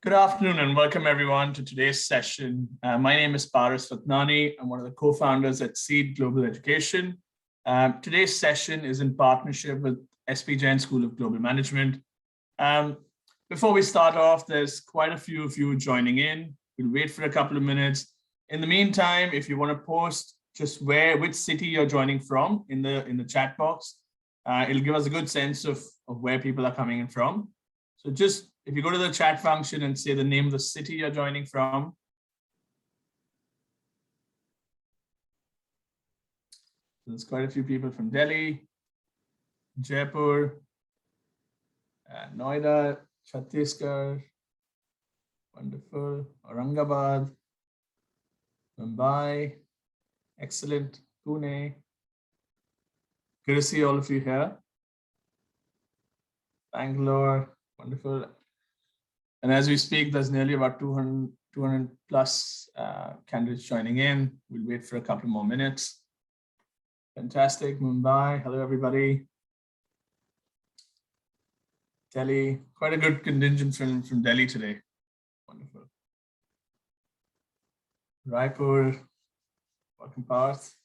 Good afternoon and welcome everyone to today's session. My name is Paras Fatnani. I'm one of the co-founders at SPJAT Global Education. Today's session is in partnership with SPJAT School of Global Management. Before we start off, there's quite a few of you joining in. We'll wait for a couple of minutes. In the meantime, if you want to post just which city you're joining from in the chat box, it'll give us a good sense of where people are coming in from. So just if you go to the chat function and say the name of the city you're joining from. There's quite a few people from Delhi, Jaipur, Noida, Chhattisgarh, wonderful, Aurangabad, Mumbai, excellent, Pune. Good to see all of you here. Bangalore, wonderful. And as we speak, there's nearly about 200 plus candidates joining in. We'll wait for a couple more minutes. Fantastic, Mumbai. Hello, everybody. Delhi, quite a good contingent from Delhi today. Wonderful. Raipur, welcome, Parth.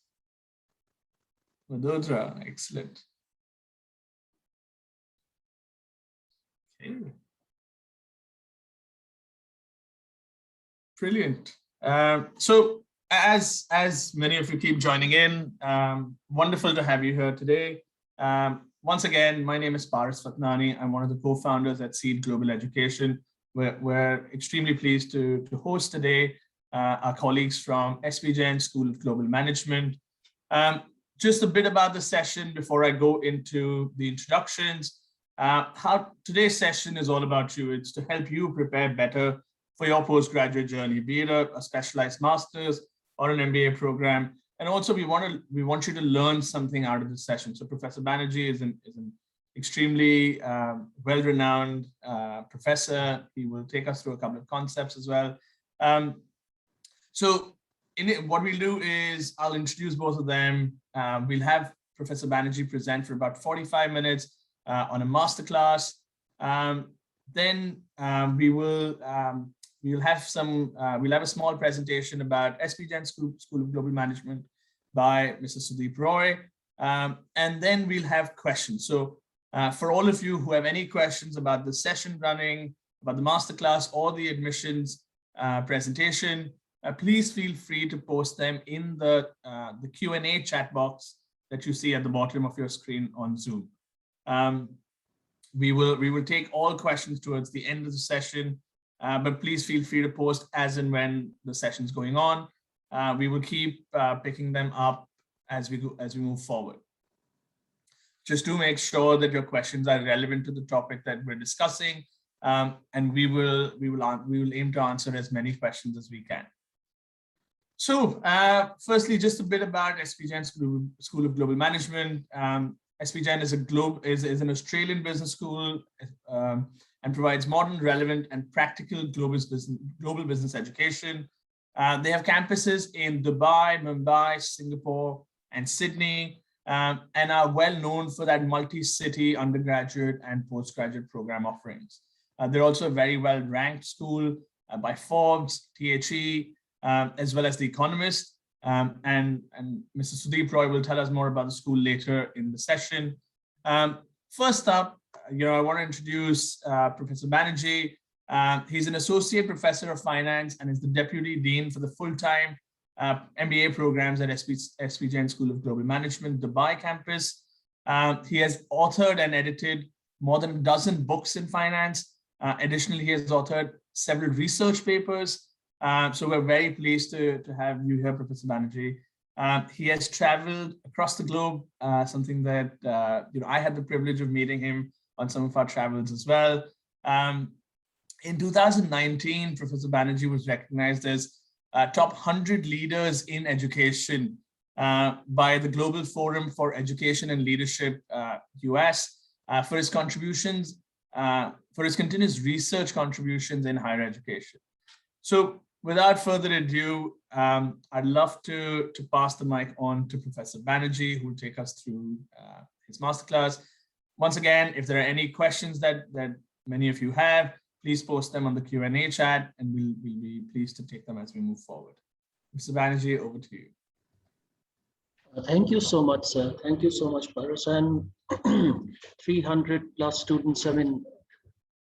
Vadodara, excellent. Okay. Brilliant. So as many of you keep joining in, wonderful to have you here today. Once again, my name is Paras Fatnani. I'm one of the co-founders at SPJAT Global Education. We're extremely pleased to host today our colleagues from SPJAT School of Global Management. Just a bit about the session before I go into the introductions. How today's session is all about you. It's to help you prepare better for your postgraduate journey, be it a specialized master's or an MBA program. And also we want you to learn something out of this session. So Professor Banerjee is an extremely well-renowned professor. He will take us through a couple of concepts as well. So what we'll do is I'll introduce both of them. We'll have Professor Banerjee present for about 45 minutes on a masterclass. Then we'll have a small presentation about SPJAT School of Global Management by Mr. Sudeep Roy. And then we'll have questions. So for all of you who have any questions about the session running, about the masterclass or the admissions presentation, please feel free to post them in the Q&A chat box that you see at the bottom of your screen on Zoom. We will take all questions towards the end of the session, but please feel free to post as and when the session's going on. We will keep picking them up as we move forward. Just to make sure that your questions are relevant to the topic that we're discussing, and we will aim to answer as many questions as we can. So, firstly, just a bit about SPJAT School of Global Management. SPJAT is an Australian business school and provides modern, relevant, and practical global business education. They have campuses in Dubai, Mumbai, Singapore, and Sydney, and are well known for that multi-city undergraduate and postgraduate program offerings. They're also a very well-ranked school by Forbes, THE, as well as The Economist. And Mr. Sudeep Roy will tell us more about the school later in the session. First up, I want to introduce Professor Banerjee. He's an associate professor of finance and is the deputy dean for the full-time MBA programs at SPJAT School of Global Management, Dubai campus. He has authored and edited more than a dozen books in finance. Additionally, he has authored several research papers. So we're very pleased to have you here, Professor Banerjee. He has traveled across the globe, something that I had the privilege of meeting him on some of our travels as well. In 2019, Professor Banerjee was recognized as top 100 leaders in education by the Global Forum for Education and Leadership US for his contributions, for his continuous research contributions in higher education. So without further ado, I'd love to pass the mic on to Professor Banerjee, who will take us through his masterclass. Once again, if there are any questions that many of you have, please post them on the Q&A chat, and we'll be pleased to take them as we move forward. Mr. Banerjee, over to you. Thank you so much, sir. Thank you so much, Paras. And 300 plus students. I mean,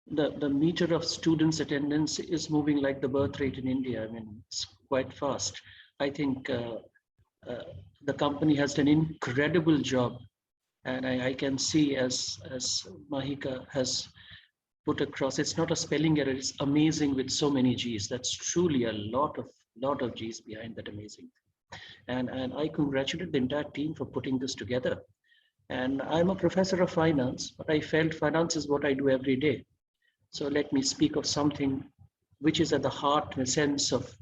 the meter of students' attendance is moving like the birth rate in India. I mean, it's quite fast. I think the company has done an incredible job. And I can see, as Mahika has put across, it's not a spelling error. It's amazing with so many G's. That's truly a lot of G's behind that amazing. And I congratulate the entire team for putting this together. And I'm a professor of finance, but I felt finance is what I do every day. So let me speak of something which is at the heart and sense of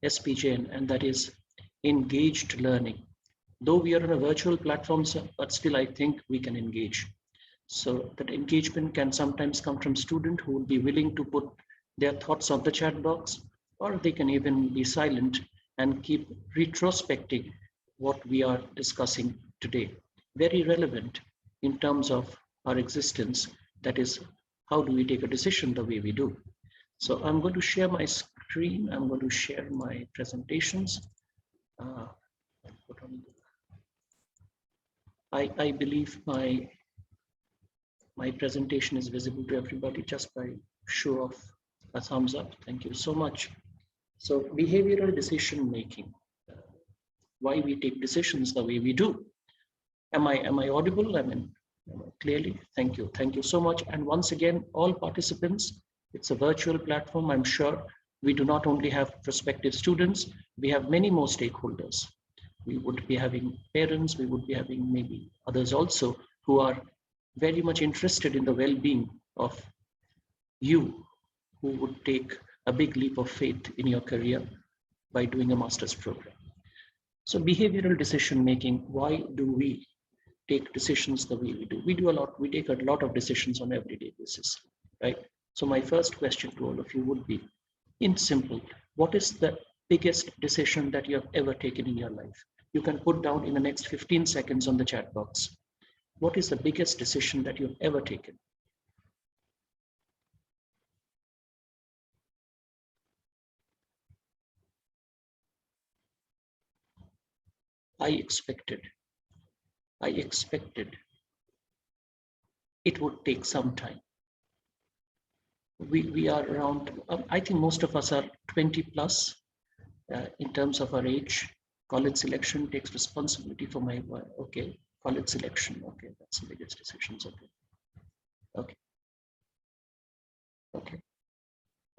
SPJAT, and that is engaged learning. Though we are on a virtual platform, but still I think we can engage. So that engagement can sometimes come from students who will be willing to put their thoughts on the chat box, or they can even be silent and keep retrospecting what we are discussing today. Very relevant in terms of our existence. That is, how do we take a decision the way we do? So I'm going to share my screen. I'm going to share my presentations. I believe my presentation is visible to everybody just by show of a thumbs up. Thank you so much. So behavioral decision making, why we take decisions the way we do. Am I audible? I mean, clearly, thank you. Thank you so much. And once again, all participants, it's a virtual platform. I'm sure we do not only have prospective students, we have many more stakeholders. We would be having parents, we would be having maybe others also who are very much interested in the well-being of you, who would take a big leap of faith in your career by doing a master's program. So behavioral decision making, why do we take decisions the way we do? We take a lot of decisions on an everyday basis, right? So my first question to all of you would be, in simple, what is the biggest decision that you have ever taken in your life? You can put down in the next 15 seconds on the chat box. What is the biggest decision that you've ever taken? I expected it would take some time. We are around, I think most of us are 20 plus in terms of our age. College selection takes responsibility for my, okay, college selection, okay, that's the biggest decisions, okay.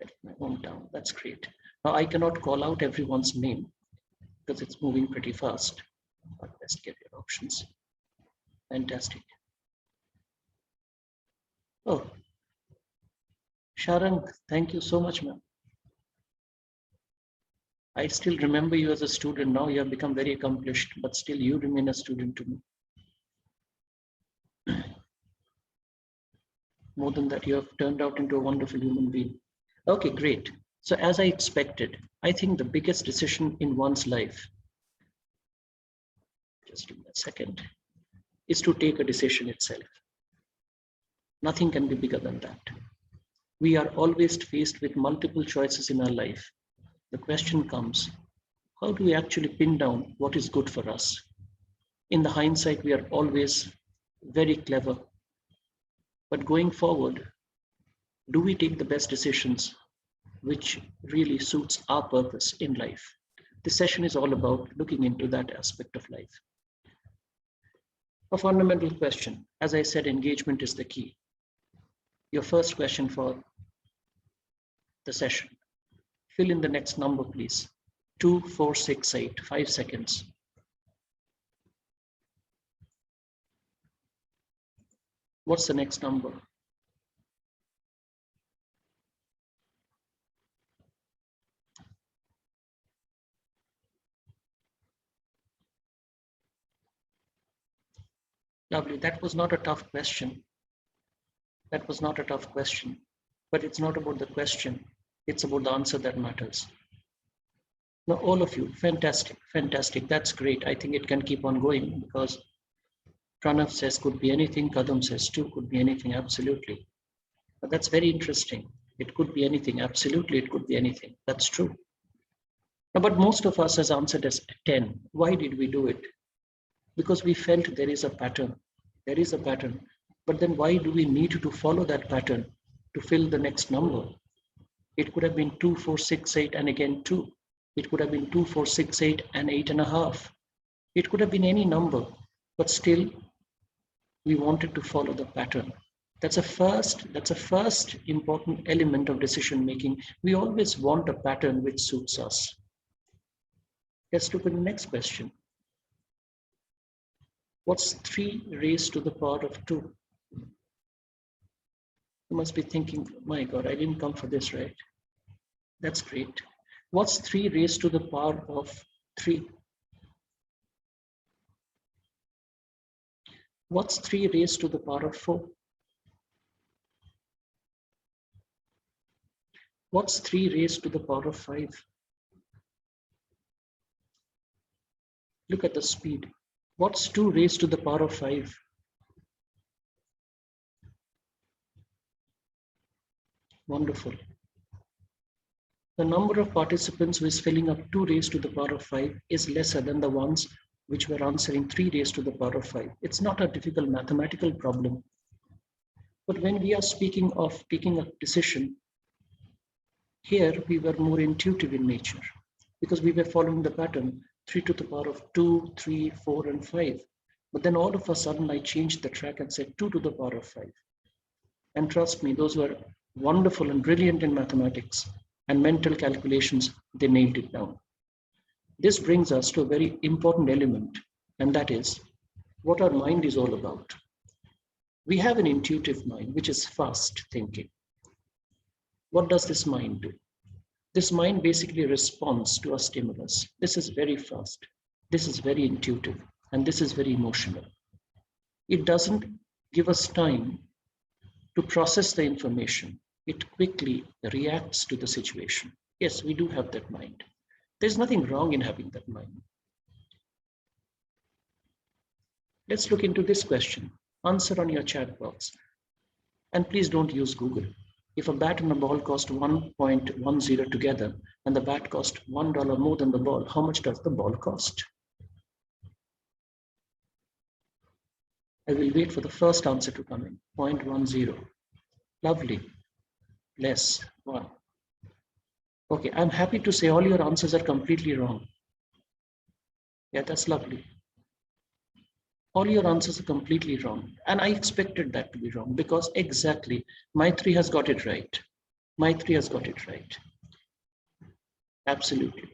Get my hometown, that's great. Now I cannot call out everyone's name because it's moving pretty fast, but let's get your options. Fantastic. Oh, Sharon, thank you so much, ma'am. I still remember you as a student. Now you have become very accomplished, but still you remain a student to me. More than that, you have turned out into a wonderful human being. Okay, great. So as I expected, I think the biggest decision in one's life, just give me a second, is to take a decision itself. Nothing can be bigger than that. We are always faced with multiple choices in our life. The question comes, how do we actually pin down what is good for us? In the hindsight, we are always very clever. But going forward, do we take the best decisions which really suits our purpose in life? This session is all about looking into that aspect of life. A fundamental question, as I said, engagement is the key. Your first question for the session. Fill in the next number, please. 2, 4, 6, 8, 5 seconds. What's the next number? Lovely. That was not a tough question. That was not a tough question, but it's not about the question. It's about the answer that matters. Now, all of you, fantastic, fantastic. That's great. I think it can keep on going because Pranav says could be anything. Kadam says too, could be anything. Absolutely. But that's very interesting. It could be anything. Absolutely, it could be anything. That's true. But most of us has answered as 10. Why did we do it? Because we felt there is a pattern. There is a pattern. But then why do we need to follow that pattern to fill the next number? It could have been 2, 4, 6, 8, and again 2. It could have been 2, 4, 6, 8, and 8.5. It could have been any number, but still we wanted to follow the pattern. That's a first important element of decision making. We always want a pattern which suits us. Let's look at the next question. What's 3 raised to the power of 2? You must be thinking, my God, I didn't come for this, right? That's great. What's 3 raised to the power of 3? What's 3 raised to the power of 4? What's 3 raised to the power of 5? Look at the speed. What's 2 raised to the power of 5? Wonderful. The number of participants who is filling up 2 raised to the power of 5 is lesser than the ones which were answering 3 raised to the power of 5. It's not a difficult mathematical problem. But when we are speaking of taking a decision, here we were more intuitive in nature because we were following the pattern 3 to the power of 2, 3, 4, and 5. But then all of a sudden I changed the track and said 2 to the power of 5. And trust me, those who are wonderful and brilliant in mathematics and mental calculations, they nailed it down. This brings us to a very important element, and that is what our mind is all about. We have an intuitive mind, which is fast thinking. What does this mind do? This mind basically responds to a stimulus. This is very fast. This is very intuitive, and this is very emotional. It doesn't give us time to process the information. It quickly reacts to the situation. Yes, we do have that mind. There's nothing wrong in having that mind. Let's look into this question. Answer on your chat box. And please don't use Google. If a bat and a ball cost 1.10 together and the bat cost $1 more than the ball, how much does the ball cost? I will wait for the first answer to come in. 0.10. Lovely. Less. 1. Okay, I'm happy to say all your answers are completely wrong. Yeah, that's lovely. All your answers are completely wrong. And I expected that to be wrong because exactly, Maitri has got it right. Maitri has got it right. Absolutely.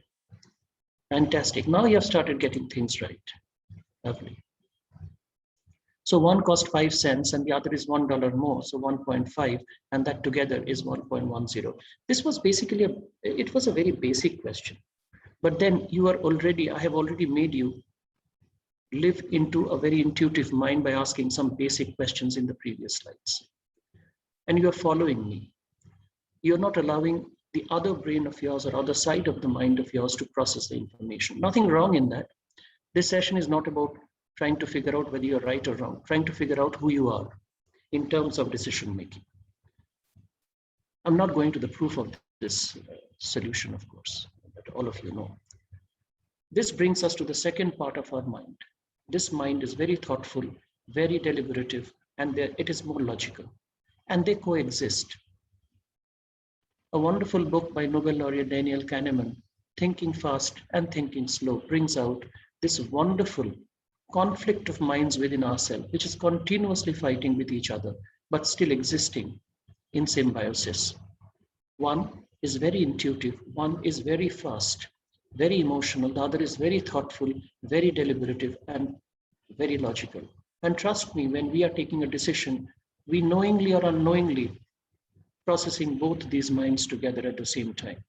Fantastic. Now you have started getting things right. Lovely. So one cost 5 cents and the other is $1 more, so 1.5, and that together is 1.10. This was basically it was a very basic question. But then I have already made you live into a very intuitive mind by asking some basic questions in the previous slides. And you are following me. You're not allowing the other brain of yours or other side of the mind of yours to process the information. Nothing wrong in that. This session is not about trying to figure out whether you're right or wrong, trying to figure out who you are in terms of decision making. I'm not going to the proof of this solution, of course, that all of you know. This brings us to the second part of our mind. This mind is very thoughtful, very deliberative, and it is more logical, and they coexist. A wonderful book by Nobel laureate Daniel Kahneman, Thinking Fast and Thinking Slow, brings out this wonderful conflict of minds within ourselves, which is continuously fighting with each other, but still existing in symbiosis. One is very intuitive, one is very fast, very emotional, the other is very thoughtful, very deliberative, and very logical. And trust me, when we are taking a decision, we knowingly or unknowingly processing both these minds together at the same time.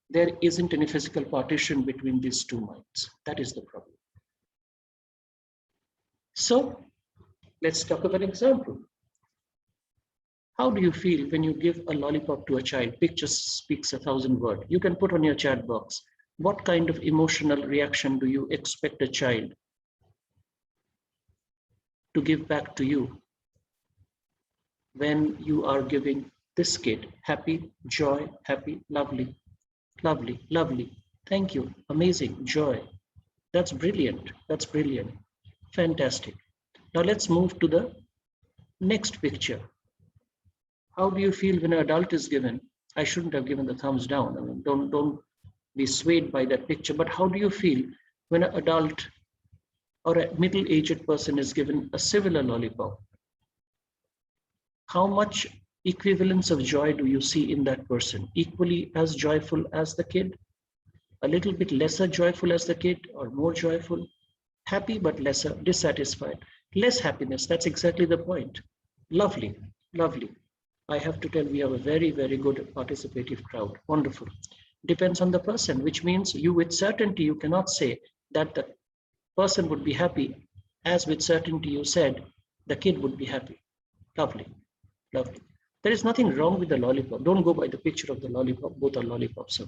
There isn't any physical partition between these two minds. That is the problem. So let's talk about an example. How do you feel when you give a lollipop to a child? Picture speaks 1,000 words. You can put on your chat box. What kind of emotional reaction do you expect a child to give back to you when you are giving This kid, happy, joy, happy, lovely, lovely, lovely. Thank you, amazing, joy. That's brilliant, that's brilliant, fantastic. Now let's move to the next picture. How do you feel when an adult is given? I shouldn't have given the thumbs down. I mean, don't be swayed by that picture, but how do you feel when an adult or a middle-aged person is given a similar lollipop? How much equivalence of joy do you see in that person? Equally as joyful as the kid? A little bit lesser joyful as the kid, or more joyful? Happy but lesser, dissatisfied, less happiness. That's exactly the point. Lovely, lovely. I have to tell, we have a very, very good participative crowd. Wonderful. Depends on the person, which means you with certainty, you cannot say that the person would be happy, as with certainty you said the kid would be happy. Lovely, lovely. There is nothing wrong with the lollipop. Don't go by the picture of the lollipop. Both are lollipops.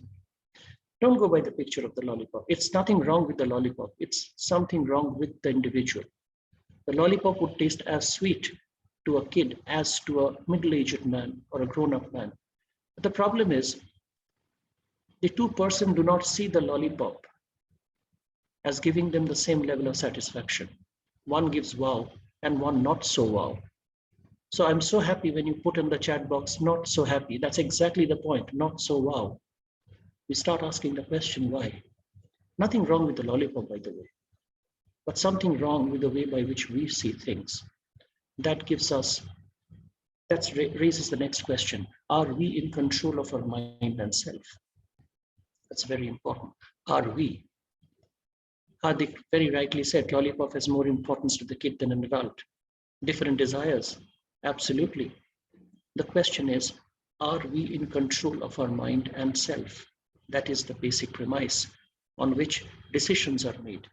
Don't go by the picture of the lollipop. It's nothing wrong with the lollipop. It's something wrong with the individual. The lollipop would taste as sweet to a kid as to a middle-aged man or a grown-up man. But the problem is, the two persons do not see the lollipop as giving them the same level of satisfaction. One gives wow and one not so wow. So I'm so happy when you put in the chat box, not so happy. That's exactly the point, not so wow. We start asking the question, why? Nothing wrong with the lollipop, by the way, but something wrong with the way by which we see things. That gives us, that raises the next question. Are we in control of our mind and self? That's very important. Are we? Hardik very rightly said, lollipop has more importance to the kid than an adult. Different desires, absolutely. The question is, are we in control of our mind and self? That is the basic premise on which decisions are made.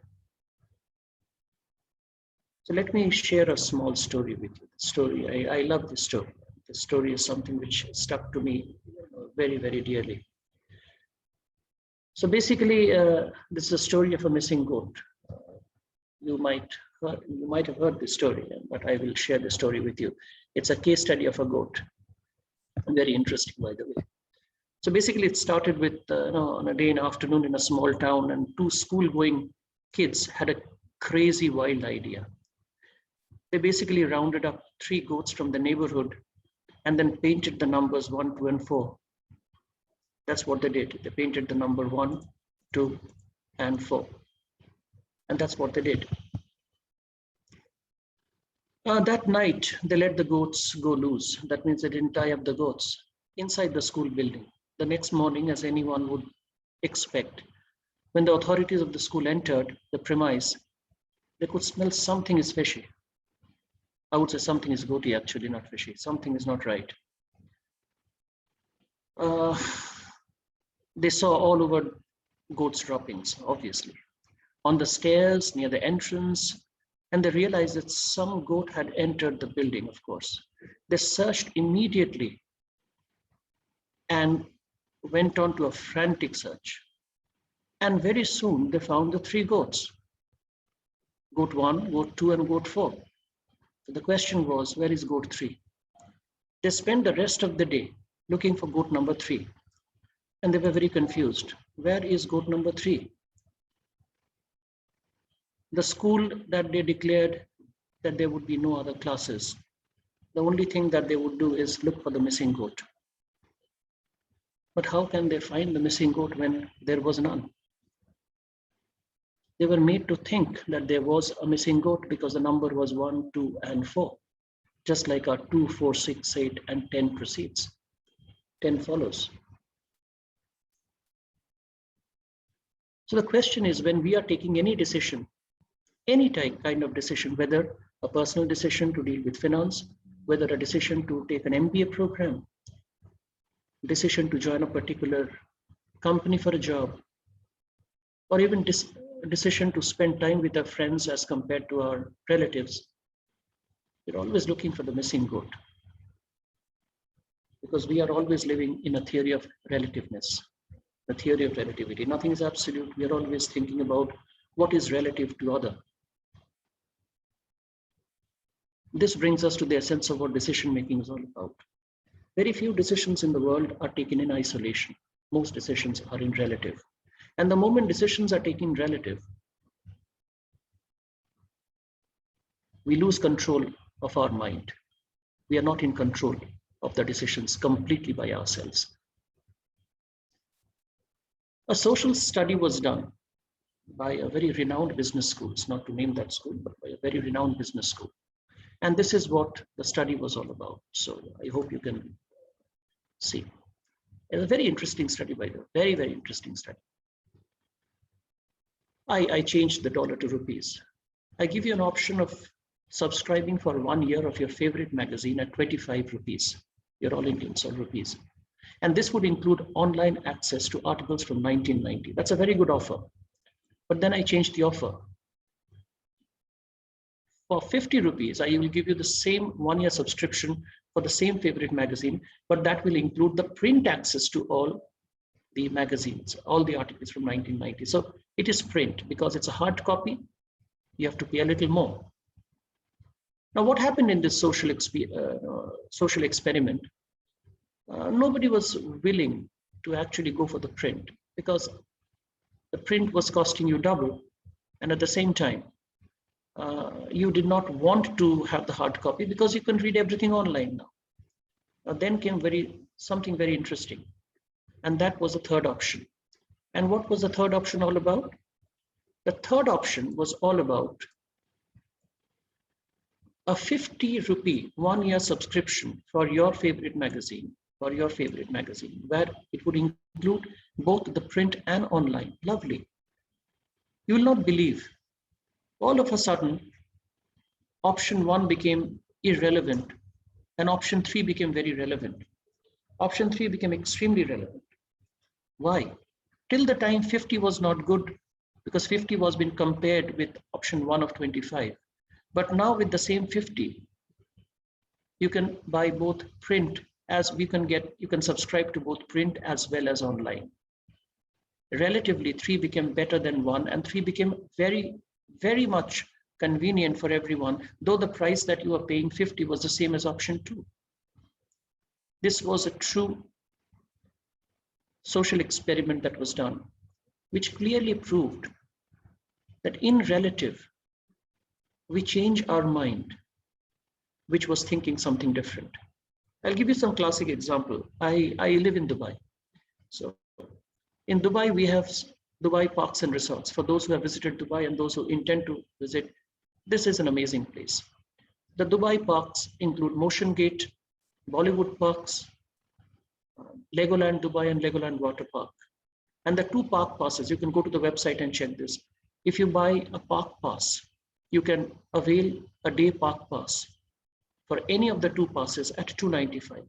So let me share a small story with you. Story, I love this story. The story is something which stuck to me very, very dearly. So basically, this is a story of a missing goat. You might have heard this story, but I will share the story with you. It's a case study of a goat. Very interesting, by the way. So basically, it started with on a day in the afternoon in a small town, and two school-going kids had a crazy, wild idea. They basically rounded up 3 goats from the neighborhood and then painted the numbers 1, 2, and 4. That's what they did. They painted the number 1, 2, and 4. And that's what they did. That night, they let the goats go loose. That means they didn't tie up the goats inside the school building. The next morning, as anyone would expect, when the authorities of the school entered the premise, they could smell something is fishy. I would say something is goaty, actually, not fishy. Something is not right. They saw all over goats' droppings, obviously, on the stairs, near the entrance, and they realized that some goat had entered the building, of course. They searched immediately and went on to a frantic search. And very soon they found the 3 goats. Goat 1, goat 2, and goat 4. So the question was, where is goat 3? They spent the rest of the day looking for goat number 3. And they were very confused. Where is goat number 3? The school that day declared that there would be no other classes. The only thing that they would do is look for the missing goat. But how can they find the missing goat when there was none? They were made to think that there was a missing goat because the number was 1, 2, and 4. Just like our 2, 4, 6, 8, and 10 proceeds. 10 follows. So the question is, when we are taking any decision, any kind of decision, whether a personal decision to deal with finance, whether a decision to take an MBA program, decision to join a particular company for a job, or even decision to spend time with our friends as compared to our relatives, we're always looking for the missing goat. Because we are always living in a theory of relativeness, the theory of relativity. Nothing is absolute. We are always thinking about what is relative to other. This brings us to the essence of what decision making is all about. Very few decisions in the world are taken in isolation. Most decisions are in relative. And the moment decisions are taken relative, we lose control of our mind. We are not in control of the decisions completely by ourselves. A social study was done by a very renowned business school. It's not to name that school, but by a very renowned business school. And this is what the study was all about. So I hope you can see. It's a very interesting study, by the way, very, very interesting study. I changed the dollar to rupees. I give you an option of subscribing for 1 year of your favorite magazine at 25 rupees. You're all Indians, all rupees. And this would include online access to articles from 1990. That's a very good offer. But then I changed the offer. For 50 rupees, I will give you the same 1 year subscription for the same favorite magazine, but that will include the print access to all the magazines, all the articles from 1990. So it is print. Because it's a hard copy, you have to pay a little more. Now, what happened in this social experiment? Nobody was willing to actually go for the print, because the print was costing you double, and at the same time, you did not want to have the hard copy because you can read everything online now. Then came something very interesting, and that was the third option. And what was the third option all about? The third option was all about a 50 rupee 1 year subscription for your favorite magazine, where it would include both the print and online. Lovely. You will not believe, all of a sudden, option 1 became irrelevant and option 3 became very relevant. Option 3 became extremely relevant. Why? Till the time 50 was not good, because 50 was being compared with option 1 of 25. But now with the same 50, you can buy both print, as you can subscribe to both print as well as online. Relatively, 3 became better than 1, and 3 became very, very much convenient for everyone, though the price that you are paying 50 was the same as option 2. This was a true social experiment that was done, which clearly proved that in relative, we change our mind, which was thinking something different. I'll give you some classic example. I live in Dubai. So in Dubai, we have Dubai Parks and Resorts. For those who have visited Dubai and those who intend to visit, this is an amazing place. The Dubai parks include Motion Gate, Bollywood Parks, Legoland Dubai and Legoland Water Park. And the 2 park passes, you can go to the website and check this. If you buy a park pass, you can avail a day park pass for any of the 2 passes at $295.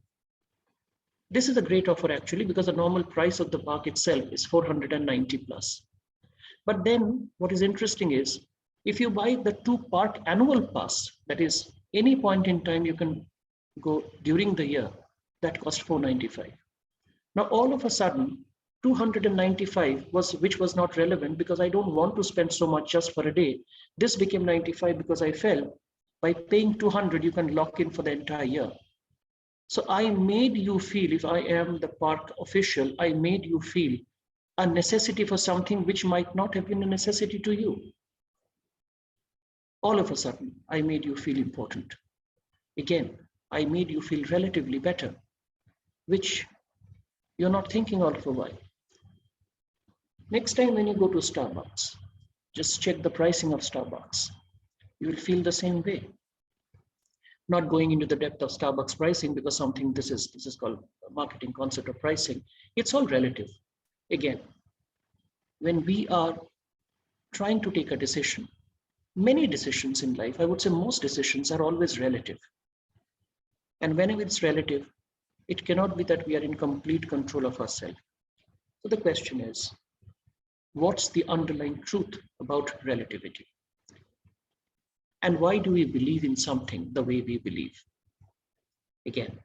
This is a great offer actually, because the normal price of the park itself is $490 plus. But then what is interesting is, if you buy the 2 park annual pass, that is any point in time you can go during the year, that cost $495. Now all of a sudden, 295 which was not relevant, because I don't want to spend so much just for a day. This became 95 because I felt by paying 200, you can lock in for the entire year. So I made you feel, if I am the park official, I made you feel a necessity for something which might not have been a necessity to you. All of a sudden, I made you feel important. Again, I made you feel relatively better, which you're not thinking of for a while. Next time when you go to Starbucks, just check the pricing of Starbucks. You will feel the same way. Not going into the depth of Starbucks pricing, because this is called a marketing concept of pricing. It's all relative. Again, when we are trying to take a decision, many decisions in life, I would say most decisions are always relative. And whenever it's relative, it cannot be that we are in complete control of ourselves. So the question is, what's the underlying truth about relativity? And why do we believe in something the way we believe? Again,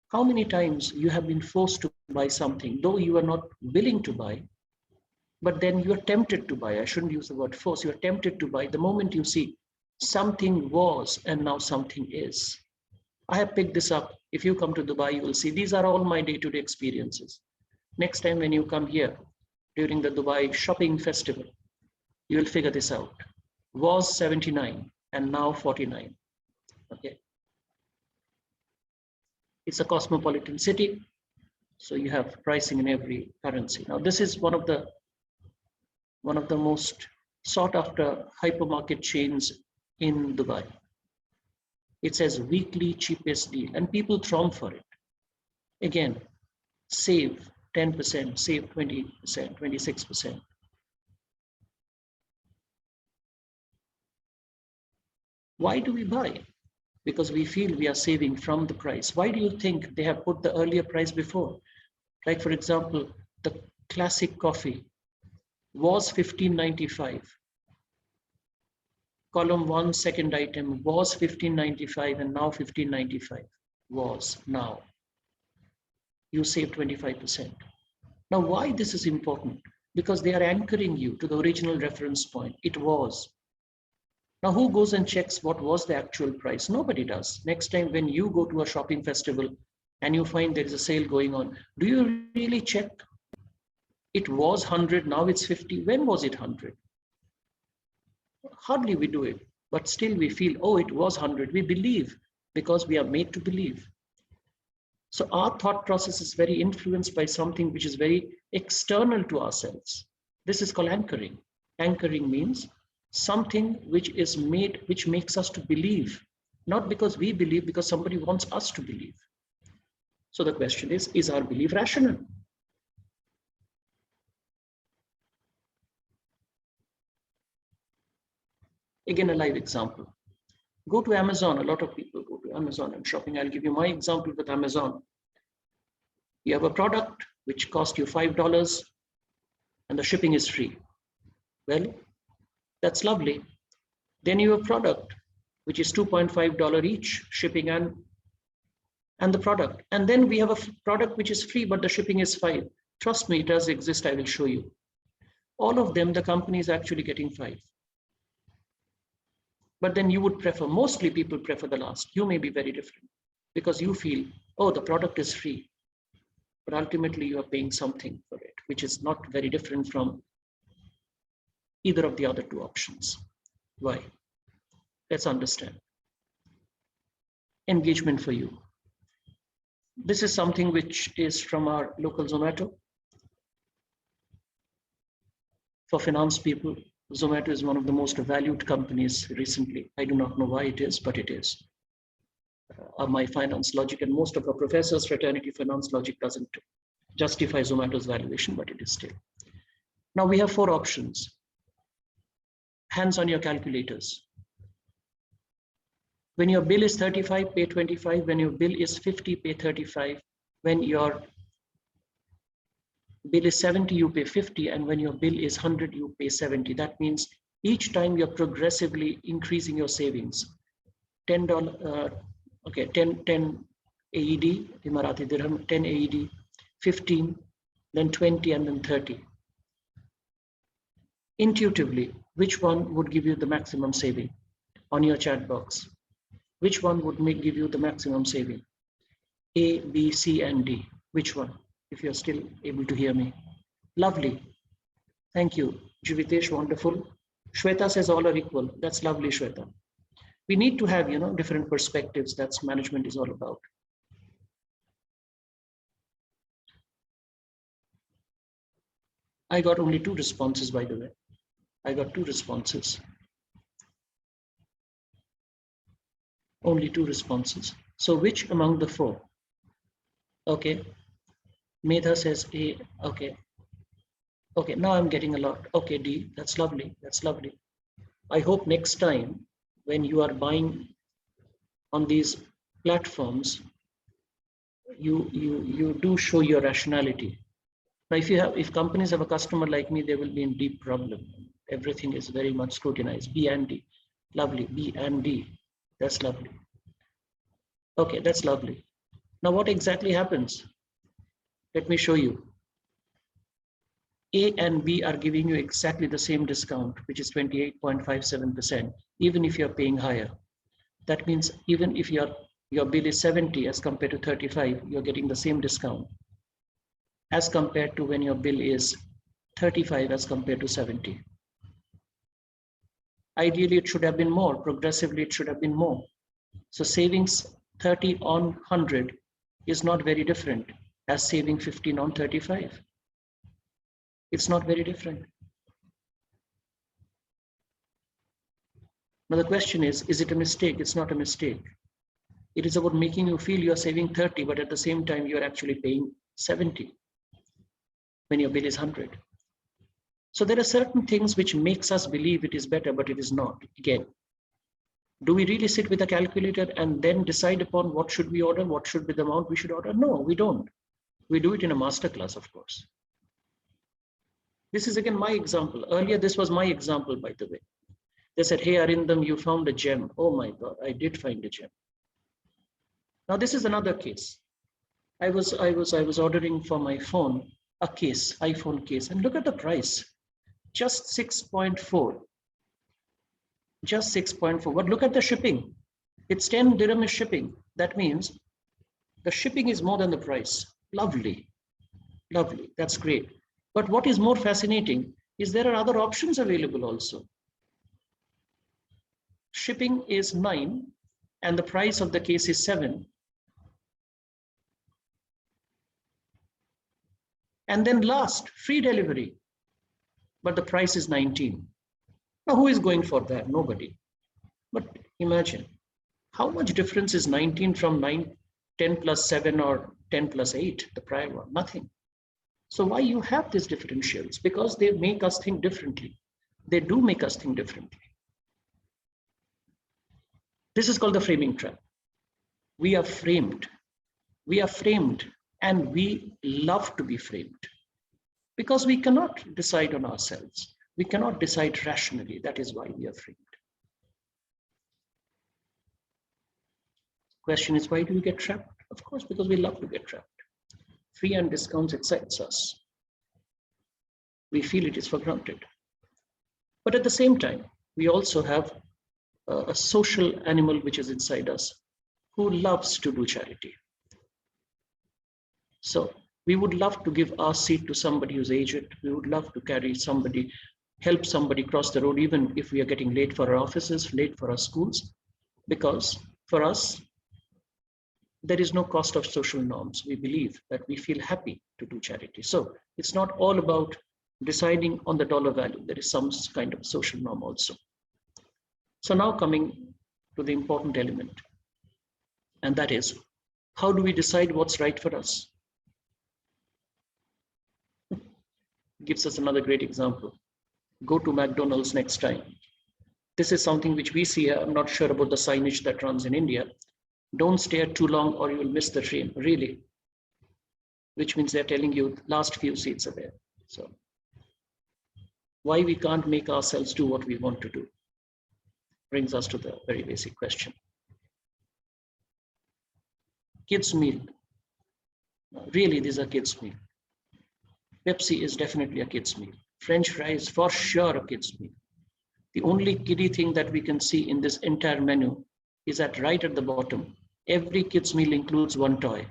how many times you have been forced to buy something, though you are not willing to buy, but then you are tempted to buy. I shouldn't use the word force. You are tempted to buy the moment you see something was and now something is. I have picked this up. If you come to Dubai, you will see these are all my day-to-day experiences. Next time when you come here during the Dubai shopping festival, you will figure this out. Was 79 and now 49. Okay. It's a cosmopolitan city, so you have pricing in every currency. Now, this is one of the most sought after hypermarket chains in Dubai. It says weekly cheapest deal, and people throng for it. Again, save 10%, save 20%, 26%. Why do we buy? Because we feel we are saving from the price. Why do you think they have put the earlier price before? Like, for example, the classic coffee was $15.95. Column 1, second item was $15.95 and now $15.95. Was now. You save 25%. Now, why this is important? Because they are anchoring you to the original reference point. It was. Now, who goes and checks what was the actual price? Nobody does. Next time when you go to a shopping festival and you find there is a sale going on, do you really check? It was 100, now it's 50. When was it 100? Hardly we do it, but still we feel, oh, it was 100. We believe because we are made to believe. So our thought process is very influenced by something which is very external to ourselves. This is called anchoring. Anchoring means something which is made, which makes us to believe, not because we believe, because somebody wants us to believe. So the question is our belief rational? Again, a live example. Go to Amazon. A lot of people go to Amazon and shopping. I'll give you my example with Amazon. You have a product which cost you $5 and the shipping is free. Well, that's lovely. Then you have a product which is $2.5 each, shipping and the product. And then we have a product which is free, but the shipping is $5. Trust me, it does exist. I will show you. All of them, the company is actually getting $5. But then you would prefer, mostly people prefer the last. You may be very different because you feel, oh, the product is free. But ultimately you are paying something for it, which is not very different from either of the other two options. Why? Let's understand. Engagement for you. This is something which is from our local Zomato. For finance people, Zomato is one of the most valued companies recently. I do not know why it is, but it is. My finance logic and most of our professors' fraternity finance logic doesn't justify Zomato's valuation, but it is still. Now we have 4 options. Hands on your calculators. When your bill is 35, pay 25. When your bill is 50, pay 35. When your bill is 70, you pay 50. And when your bill is 100, you pay 70. That means each time you're progressively increasing your savings. $10, okay, 10 AED, Emirati dirham, 10 AED, 15, then 20, and then 30. Intuitively, which one would give you the maximum saving on your chat box? Which one would give you the maximum saving? A, B, C, and D. Which one? If you're still able to hear me. Lovely. Thank you. Jivitesh, wonderful. Shweta says all are equal. That's lovely, Shweta. We need to have, different perspectives. That's management is all about. I got only 2 responses, by the way. I got 2 responses. Only 2 responses. So which among the 4? Okay. Medha says A. Okay. Okay, now I'm getting a lot. Okay, D. That's lovely. That's lovely. I hope next time when you are buying on these platforms, you do show your rationality. Now, if companies have a customer like me, they will be in deep problem. Everything is very much scrutinized. B and D. Lovely. B and D. That's lovely. Okay, that's lovely. Now, what exactly happens? Let me show you. A and B are giving you exactly the same discount, which is 28.57%, even if you're paying higher. That means even if your your bill is 70 as compared to 35, you're getting the same discount as compared to when your bill is 35 as compared to 70. Ideally, it should have been more. Progressively, it should have been more. So savings 30 on 100 is not very different as saving 15 on 35. It's not very different. Now the question is it a mistake? It's not a mistake. It is about making you feel you're saving 30, but at the same time, you're actually paying 70 when your bill is 100. So there are certain things which makes us believe it is better, but it is not. Again, do we really sit with a calculator and then decide upon what should we order, what should be the amount we should order? No, we don't. We do it in a masterclass, of course. This is again my example. Earlier, this was my example, by the way. They said, hey, Arindam, you found a gem. Oh my God, I did find a gem. Now this is another case. I was ordering for my phone a case, iPhone case, and look at the price, just 6.4, just 6.4. But look at the shipping. It's 10 dirham shipping. That means the shipping is more than the price. Lovely, lovely. That's great. But what is more fascinating is there are other options available also. Shipping is 9 and the price of the case is 7. And then last, free delivery, but the price is 19. Now, who is going for that? Nobody. But imagine, how much difference is 19 from 10 plus 7 or 10 plus 8, the prior one? Nothing. So why you have these differentials? Because they make us think differently. They do make us think differently. This is called the framing trap. We are framed. We are framed. And we love to be framed because we cannot decide on ourselves. We cannot decide rationally. That is why we are framed. Question is, why do we get trapped? Of course, because we love to get trapped. Free and discounts excites us. We feel it is for granted. But at the same time, we also have a social animal which is inside us who loves to do charity. So we would love to give our seat to somebody who's aged. We would love to carry somebody, help somebody cross the road, even if we are getting late for our offices, late for our schools, because for us, there is no cost of social norms. We believe that we feel happy to do charity. So it's not all about deciding on the dollar value. There is some kind of social norm also. So now coming to the important element, and that is, how do we decide what's right for us? Gives us another great example. Go to McDonald's next time. This is something which we see here. I'm not sure about the signage that runs in India. Don't stay too long or you will miss the train, really. Which means they're telling you last few seats are there. So why we can't make ourselves do what we want to do brings us to the very basic question. Kids meal. Really, these are kids meal. Pepsi is definitely a kid's meal. French fries, for sure, a kid's meal. The only kiddie thing that we can see in this entire menu is that right at the bottom, every kid's meal includes one toy.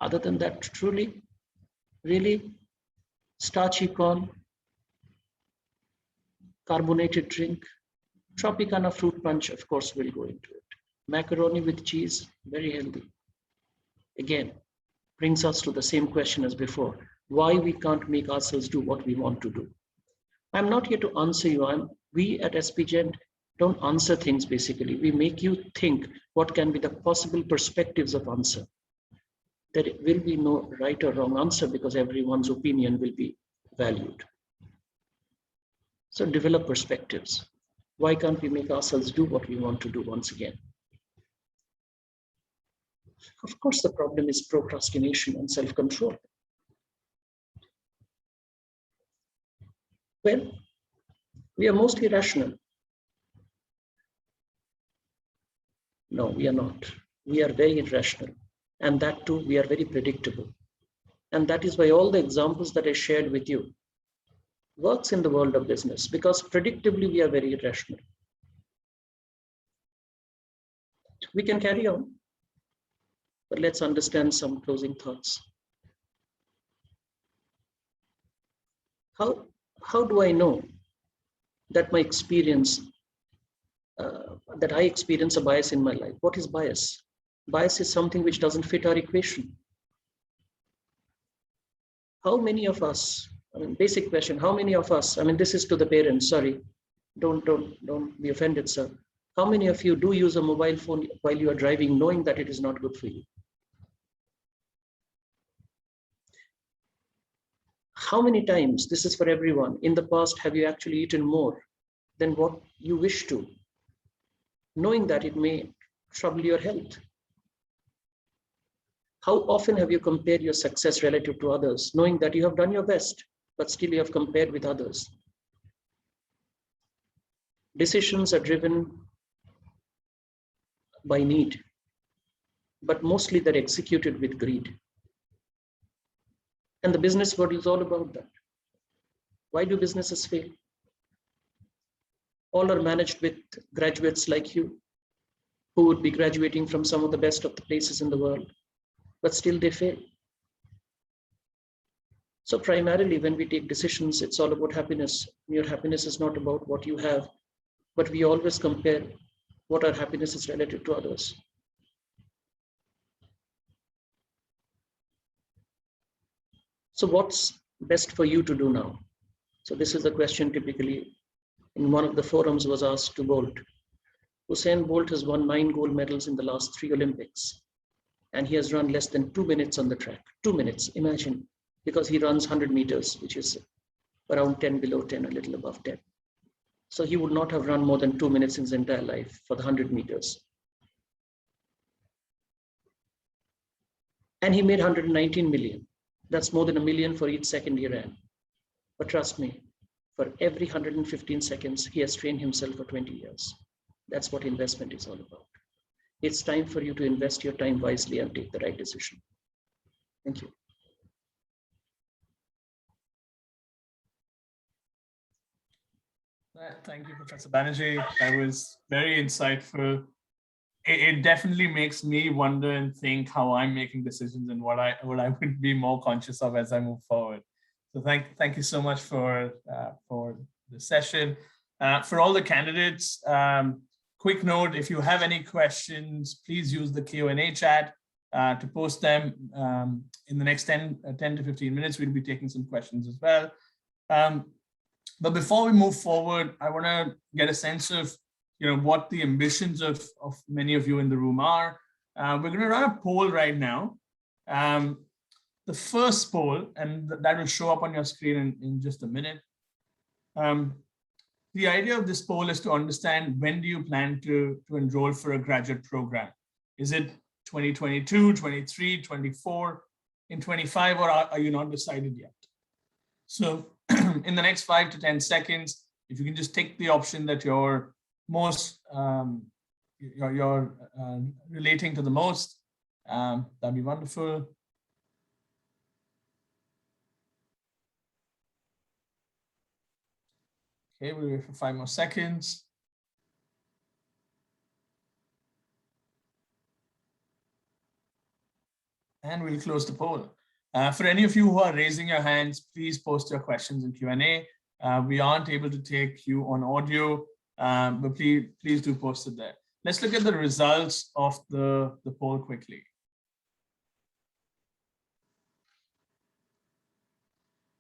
Other than that, truly, really, starchy corn, carbonated drink, Tropicana fruit punch, of course, will go into it. Macaroni with cheese, very healthy. Again, brings us to the same question as before. Why we can't make ourselves do what we want to do. I'm not here to answer you. We at SPJAT don't answer things basically. We make you think what can be the possible perspectives of answer. There will be no right or wrong answer because everyone's opinion will be valued. So develop perspectives. Why can't we make ourselves do what we want to do once again? Of course, the problem is procrastination and self-control. Well, we are mostly rational. No, we are not. We are very irrational. And that too, we are very predictable. And that is why all the examples that I shared with you works in the world of business, because predictably we are very irrational. We can carry on. but let's understand some closing thoughts. How do I know that my experience, that I experience a bias in my life? What is bias? Bias is something which doesn't fit our equation. How many of us, I mean, basic question, how many of us, I mean, this is to the parents, sorry, don't be offended, sir. How many of you do use a mobile phone while you are driving, knowing that it is not good for you? How many times, this is for everyone, in the past have you actually eaten more than what you wish to, knowing that it may trouble your health? How often have you compared your success relative to others, knowing that you have done your best, but still you have compared with others? Decisions are driven by need, but mostly they're executed with greed. And the business world is all about that. Why do businesses fail? All are managed with graduates like you, who would be graduating from some of the best of the places in the world, but still they fail. So primarily when we take decisions, it's all about happiness. Your happiness is not about what you have, but we always compare what our happiness is relative to others. So what's best for you to do now? So this is the question typically in one of the forums was asked to Bolt. Usain Bolt has won 9 gold medals in the last 3 Olympics, and he has run less than 2 minutes on the track. 2 minutes, imagine, because he runs 100 meters, which is around 10 below 10, a little above 10. So he would not have run more than 2 minutes in his entire life for the 100 meters. And he made 119 million. That's more than $1 million for each second he ran. But trust me, for every 115 seconds, he has trained himself for 20 years. That's what investment is all about. It's time for you to invest your time wisely and take the right decision. Thank you. Thank you, Professor Banerjee. That was very insightful. It definitely makes me wonder and think how I'm making decisions and what I would be more conscious of as I move forward. So thank you so much for the session. For all the candidates, quick note: if you have any questions, please use the Q&A chat to post them. In the next 10 to 15 minutes, we'll be taking some questions as well. But before we move forward, I want to get a sense of what the ambitions of many of you in the room are. We're going to run a poll right now. The first poll, and that will show up on your screen in just a minute. The idea of this poll is to understand, when do you plan to enroll for a graduate program? Is it 2022, 23, 24, in 25, or are you not decided yet? So in the next 5 to 10 seconds, if you can just take the option that you're most relating to the most, that'd be wonderful. Okay, we'll wait for 5 more seconds. And we'll close the poll. For any of you who are raising your hands, please post your questions in Q&A. We aren't able to take you on audio, but please do post it there. Let's look at the results of the poll quickly.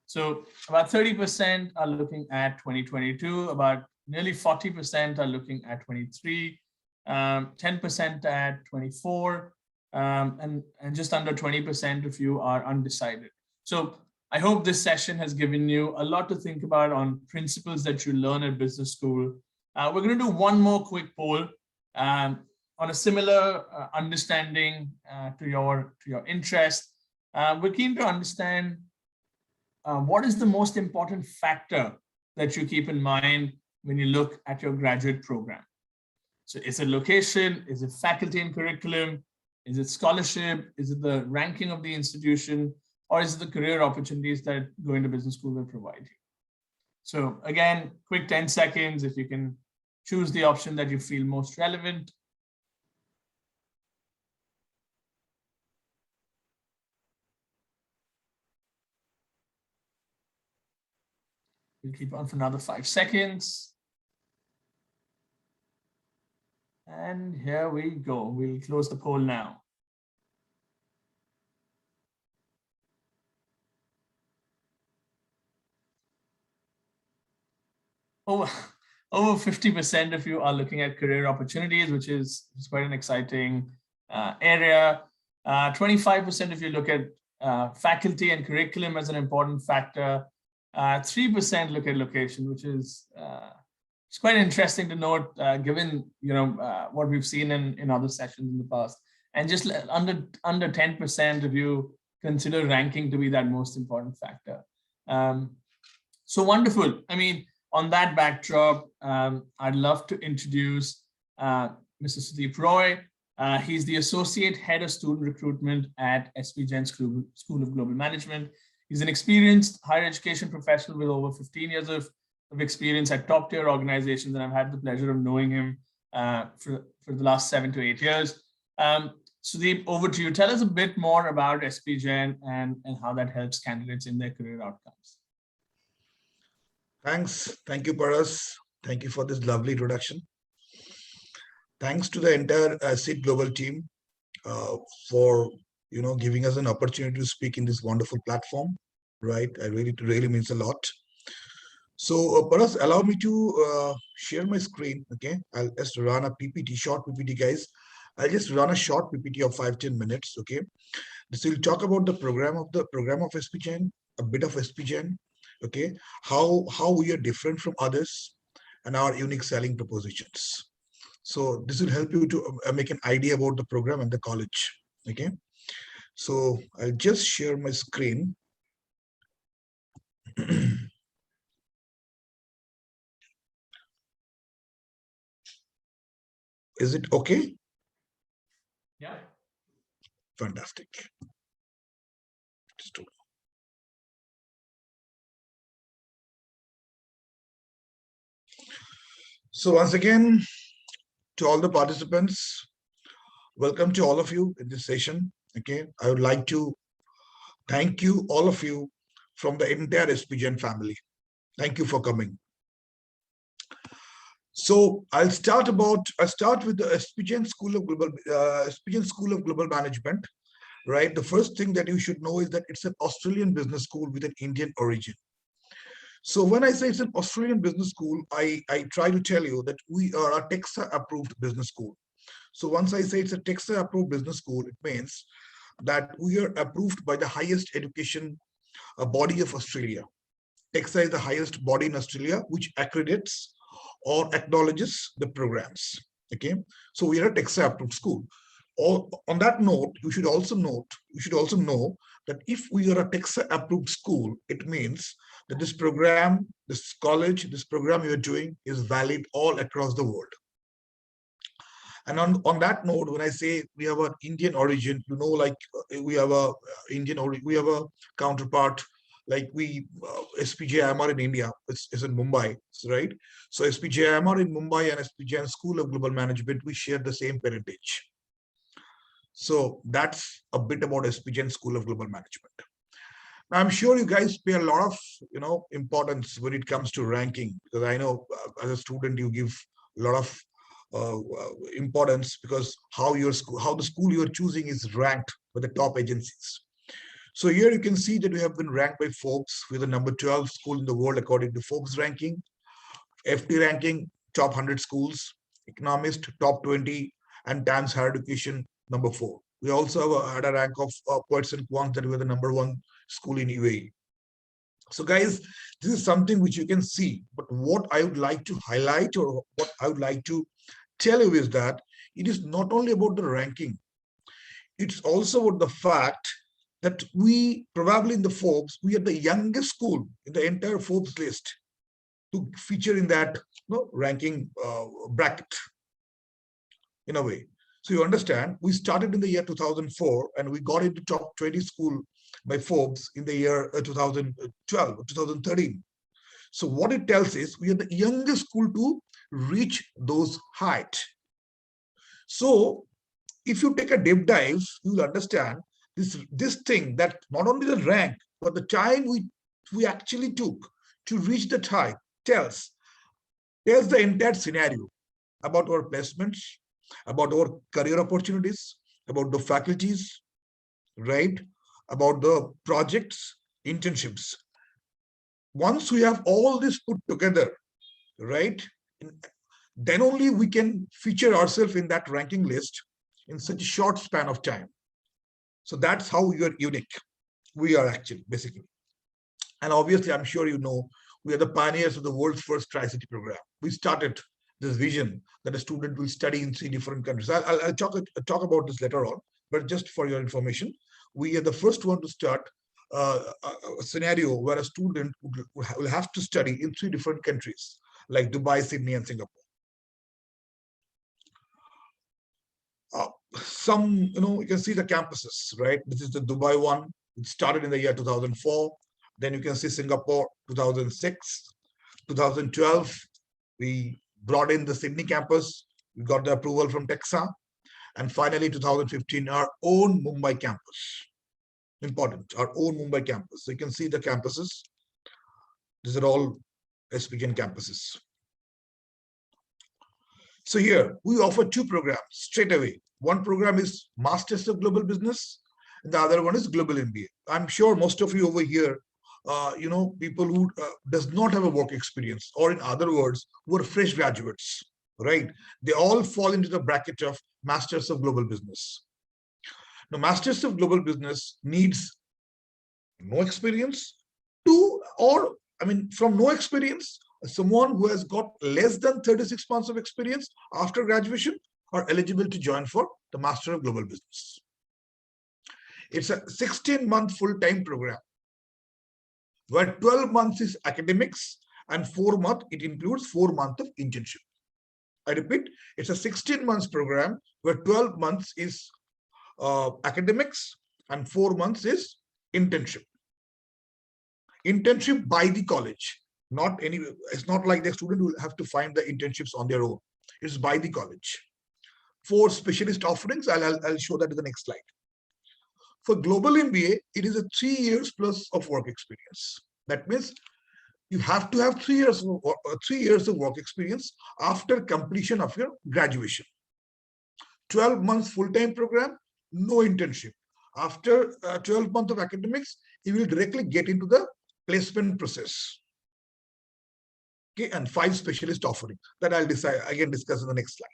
So about 30% are looking at 2022, about nearly 40% are looking at 23, 10% at 24, and just under 20% of you are undecided. So I hope this session has given you a lot to think about on principles that you learn at business school. We're going to do one more quick poll on a similar understanding to your interest. We're keen to understand what is the most important factor that you keep in mind when you look at your graduate program. So is it location? Is it faculty and curriculum? Is it scholarship? Is it the ranking of the institution? Or is it the career opportunities that going to business school will provide you? So again, quick 10 seconds, if you can choose the option that you feel most relevant. We'll keep on for another 5 seconds. And here we go. We'll close the poll now. Over 50% of you are looking at career opportunities, which is quite an exciting area. 25% of you look at faculty and curriculum as an important factor. 3% look at location, which is it's quite interesting to note, given what we've seen in other sessions in the past. And just under 10% of you consider ranking to be that most important factor. So wonderful. I mean, on that backdrop, I'd love to introduce Mr. Sudeep Roy. He's the Associate Head of Student Recruitment at SPJAT School of Global Management. He's an experienced higher education professional with over 15 years of experience at top tier organizations, and I've had the pleasure of knowing him for the last 7 to 8 years. Sudeep, over to you. Tell us a bit more about SPJAT and how that helps candidates in their career outcomes. Thanks. Thank you, Paras. Thank you for this lovely introduction. Thanks to the entire SEED Global team for giving us an opportunity to speak in this wonderful platform. Right, it really means a lot. So, Paras, allow me to share my screen. Okay, I'll just run a PPT, short PPT, guys. I'll just run a short PPT of 5-10 minutes. Okay, so we'll talk about the program of SPJAT, a bit of SPJAT. Okay, how we are different from others and our unique selling propositions. So this will help you to make an idea about the program and the college. Okay, so I'll just share my screen. Is it okay? Yeah. Fantastic. So once again, to all the participants, welcome to all of you in this session. Okay, I would like to thank you, all of you, from the entire SPJAT family. Thank you for coming. So I'll start with the SPJAT School of Global Management. Right, the first thing that you should know is that it's an Australian business school with an Indian origin. So when I say it's an Australian business school, I try to tell you that we are a TEXA approved business school. So once I say it's a TEXA approved business school, it means that we are approved by the highest education body of Australia. TEXA is the highest body in Australia which accredits or acknowledges the programs. Okay, so we are a TEXA approved school. On that note, you should also know that if we are a TEXA approved school, it means that this program, this college, this program you are doing is valid all across the world. And on that note, when I say we have an Indian origin, like we have a we have a counterpart, like SPJAT in India, it's in Mumbai, right? So SPJAT in Mumbai and SPJAT School of Global Management, we share the same parentage. So that's a bit about SPJAT School of Global Management. Now, I'm sure you guys pay a lot of importance when it comes to ranking, because I know as a student you give a lot of importance, because how the school you are choosing is ranked by the top agencies. So here you can see that we have been ranked by Forbes with the number 12 school in the world according to Forbes ranking, FT ranking, top 100 schools, Economist, top 20, and Times Higher Education, number 4. We also had a rank of Poets and Quants that we were the number 1 school in UAE. So guys, this is something which you can see, but what I would like to highlight, or what I would like to tell you, is that it is not only about the ranking, it's also about the fact that we probably in the Forbes, we are the youngest school in the entire Forbes list to feature in that ranking bracket in a way. So you understand, we started in the year 2004 and we got into top 20 school by Forbes in the year 2012, 2013. So what it tells is we are the youngest school to reach those heights. So if you take a deep dive, you will understand this thing, that not only the rank, but the time we actually took to reach the height tells the entire scenario about our placements, about our career opportunities, about the faculties, right? About the projects, internships. Once we have all this put together, right, then only we can feature ourselves in that ranking list in such a short span of time. So that's how you're unique. We are actually, basically. And obviously, I'm sure you know, we are the pioneers of the world's first Tri-City program. We started this vision that a student will study in 3 different countries. I'll talk about this later on, but just for your information, we are the first one to start a scenario where a student will have to study in 3 different countries, like Dubai, Sydney, and Singapore. You can see the campuses, right? This is the Dubai one. It started in the year 2004. Then you can see Singapore, 2006, 2012. We brought in the Sydney campus. We got the approval from Texas. And finally, 2015, our own Mumbai campus. Important, our own Mumbai campus. So you can see the campuses. These are all SPJAT campuses. So here we offer 2 programs straight away. One program is Masters of Global Business, and the other one is Global MBA. I'm sure most of you over here, people who does not have a work experience, or in other words, who are fresh graduates, right? They all fall into the bracket of Masters of Global Business. Now, Masters of Global Business needs no experience from no experience, someone who has got less than 36 months of experience after graduation are eligible to join for the Master of Global Business. It's a 16-month full-time program where 12 months is academics and it includes 4 months of internship. I repeat, it's a 16 months program where 12 months is academics and 4 months is internship. Internship by the college. It's not like the student will have to find the internships on their own. It's by the college. 4 specialist offerings. I'll show that in the next slide. For Global MBA, it is a 3 years plus of work experience. That means you have to have 3 years of work experience after completion of your graduation. 12 months full-time program, no internship. After 12 months of academics, you will directly get into the placement process. Okay, and 5 specialist offerings that I'll discuss in the next slide.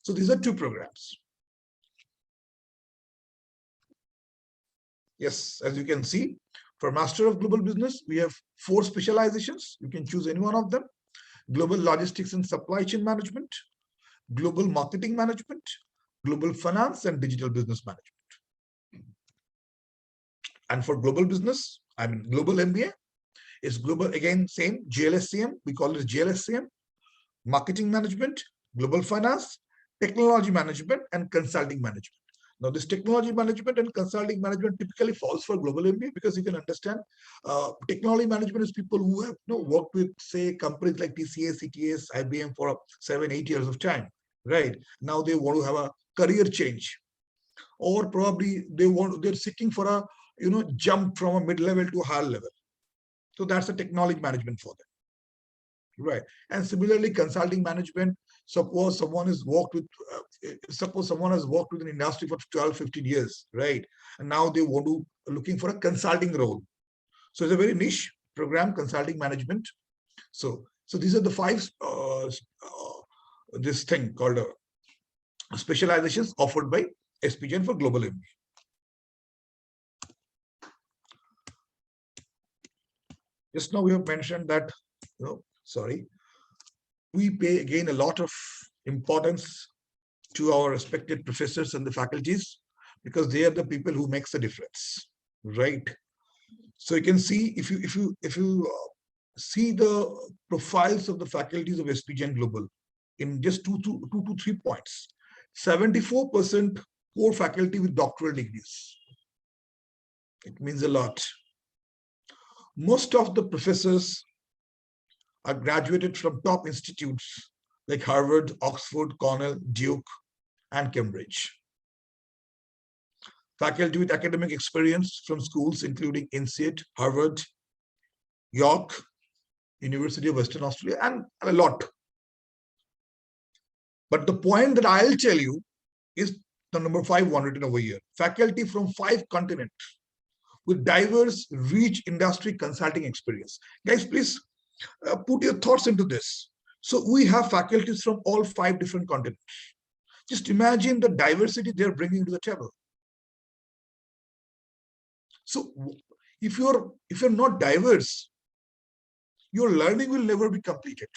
So these are 2 programs. Yes, as you can see, for Master of Global Business, we have 4 specializations. You can choose any one of them. Global Logistics and Supply Chain Management, Global Marketing Management, Global Finance, and Digital Business Management. And for Global Business, Global MBA is global, again, same, GLSCM. We call it GLSCM, Marketing Management, Global Finance, Technology Management, and Consulting Management. Now, this technology management and consulting management typically falls for Global MBA because you can understand technology management is people who have worked with, say, companies like TCS, CTS, IBM for 7-8 years of time, right? Now they want to have a career change, or probably they're seeking for a jump from a mid-level to a higher level. So that's a technology management for them, right? And similarly, consulting management. Suppose someone has worked with an industry for 12-15 years, right? And now they want to looking for a consulting role. So it's a very niche program, consulting management. So these are the 5 this thing called specializations offered by SPJAT for Global MBA. Just now we have mentioned that, we pay again a lot of importance to our respected professors and the faculties because they are the people who makes the difference, right? So you can see if you see the profiles of the faculties of SPJAT Global in just 2 to 3 points. 74% core faculty with doctoral degrees. It means a lot. Most of the professors are graduated from top institutes like Harvard, Oxford, Cornell, Duke, and Cambridge. Faculty with academic experience from schools including INSEAD, Harvard, York, University of Western Australia, and a lot. But the point that I'll tell you is the number 5 written over here. Faculty from 5 continents with diverse, rich industry consulting experience. Guys, please put your thoughts into this. So we have faculties from all 5 different continents. Just imagine the diversity they're bringing to the table. So if you're not diverse, your learning will never be completed.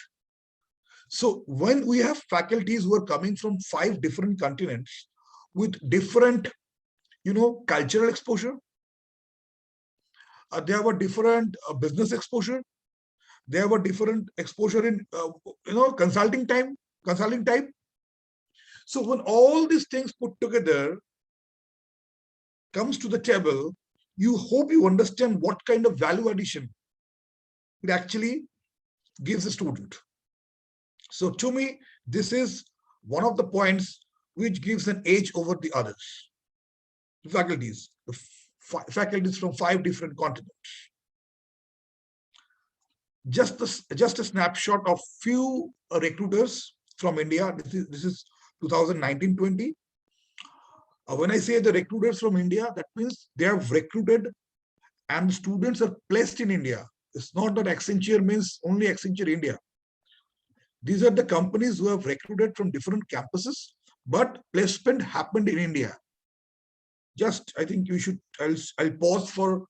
So when we have faculties who are coming from 5 different continents with different, cultural exposure, they have a different business exposure, they have a different exposure in, consulting type. So when all these things put together comes to the table, you hope you understand what kind of value addition it actually gives the student. So to me, this is one of the points which gives an edge over the others. The faculties from 5 different continents. Just a snapshot of few recruiters from India. This is 2019-20. When I say the recruiters from India, that means they have recruited and students are placed in India. It's not that Accenture means only Accenture India. These are the companies who have recruited from different campuses, but placement happened in India. Just, I think you should, I'll pause for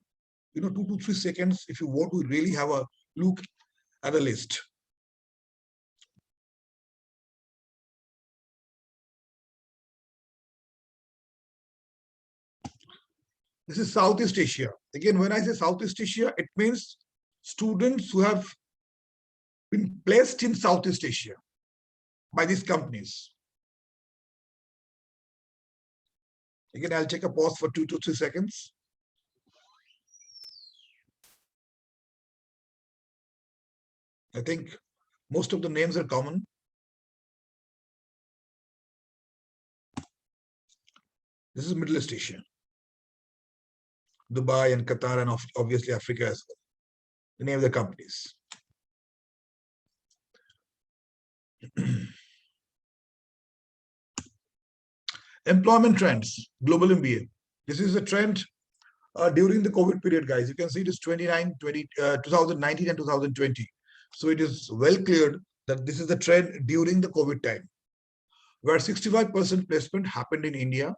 2 to 3 seconds if you want to really have a look at the list. This is Southeast Asia. Again, when I say Southeast Asia, it means students who have been placed in Southeast Asia by these companies. Again, I'll take a pause for 2 to 3 seconds. I think most of the names are common. This is Middle East Asia. Dubai and Qatar and obviously Africa as well. The name of the companies. Employment trends, global MBA. This is a trend during the COVID period, guys. You can see it is 2019 and 2020. So it is well cleared that this is the trend during the COVID time, where 65% placement happened in India,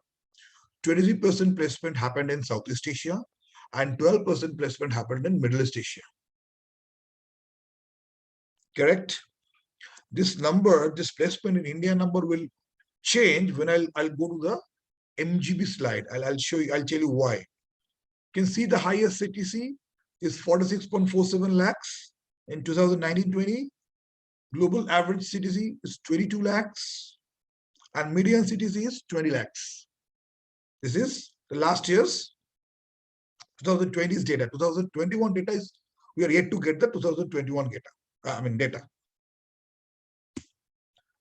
23% placement happened in Southeast Asia, and 12% placement happened in Middle East Asia. Correct? This number, this placement in India number will change when I'll go to the MGB slide. I'll show you, I'll tell you why. You can see the highest CTC is 46.47 lakhs in 2019-20. Global average CTC is 22 lakhs and median CTC is 20 lakhs. This is the last year's 2020's data. 2021 data is, we are yet to get the 2021 data.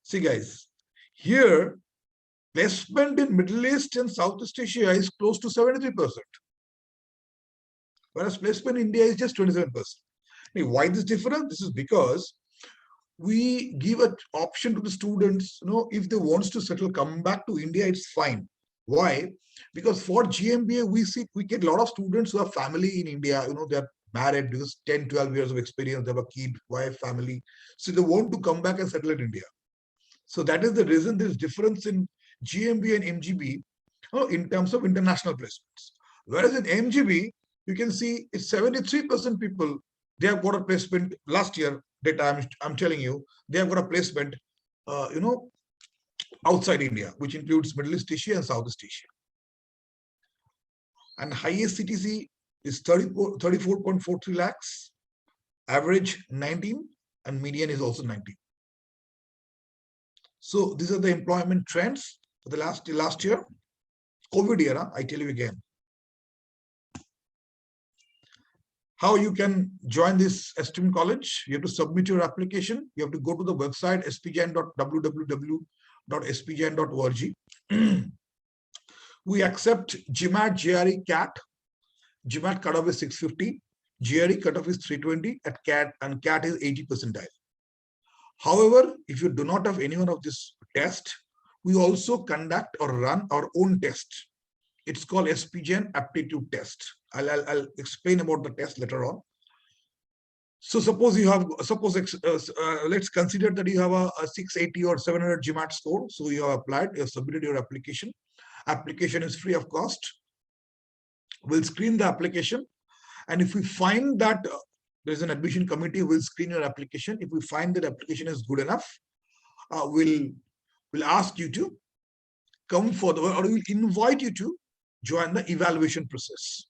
See guys, here placement in Middle East and Southeast Asia is close to 73%, whereas placement in India is just 27%. Now, why this difference? This is because we give an option to the students, if they want to settle, come back to India, it's fine. Why? Because for GMBA, we get a lot of students who have family in India, they're married because 10, 12 years of experience, they have a kid, wife, family. So they want to come back and settle in India. So that is the reason there's difference in GMB and MGB in terms of international placements. Whereas in MGB, you can see it's 73% people, they have got a placement last year data, I'm telling you, they have got a placement, outside India, which includes Middle East Asia and Southeast Asia. And highest CTC is 34.43 lakhs, average 19, and median is also 19. So these are the employment trends for the last year, COVID era. I tell you again. How you can join this STM college? You have to submit your application. You have to go to the website spjan.www.spjan.org. We accept GMAT, JRE, CAT. GMAT cutoff is 650. GRE cutoff is 320 at CAT, and CAT is 80 percentile. However, if you do not have any one of this test, we also conduct or run our own test. It's called SPJAT aptitude test. I'll explain about the test later on. So suppose you have, let's consider that you have a 680 or 700 GMAT score. So you have applied, you have submitted your application. Application is free of cost. We'll screen the application. And if we find that there's an admission committee, we'll screen your application. If we find that application is good enough, we'll ask you to come for or we'll invite you to join the evaluation process.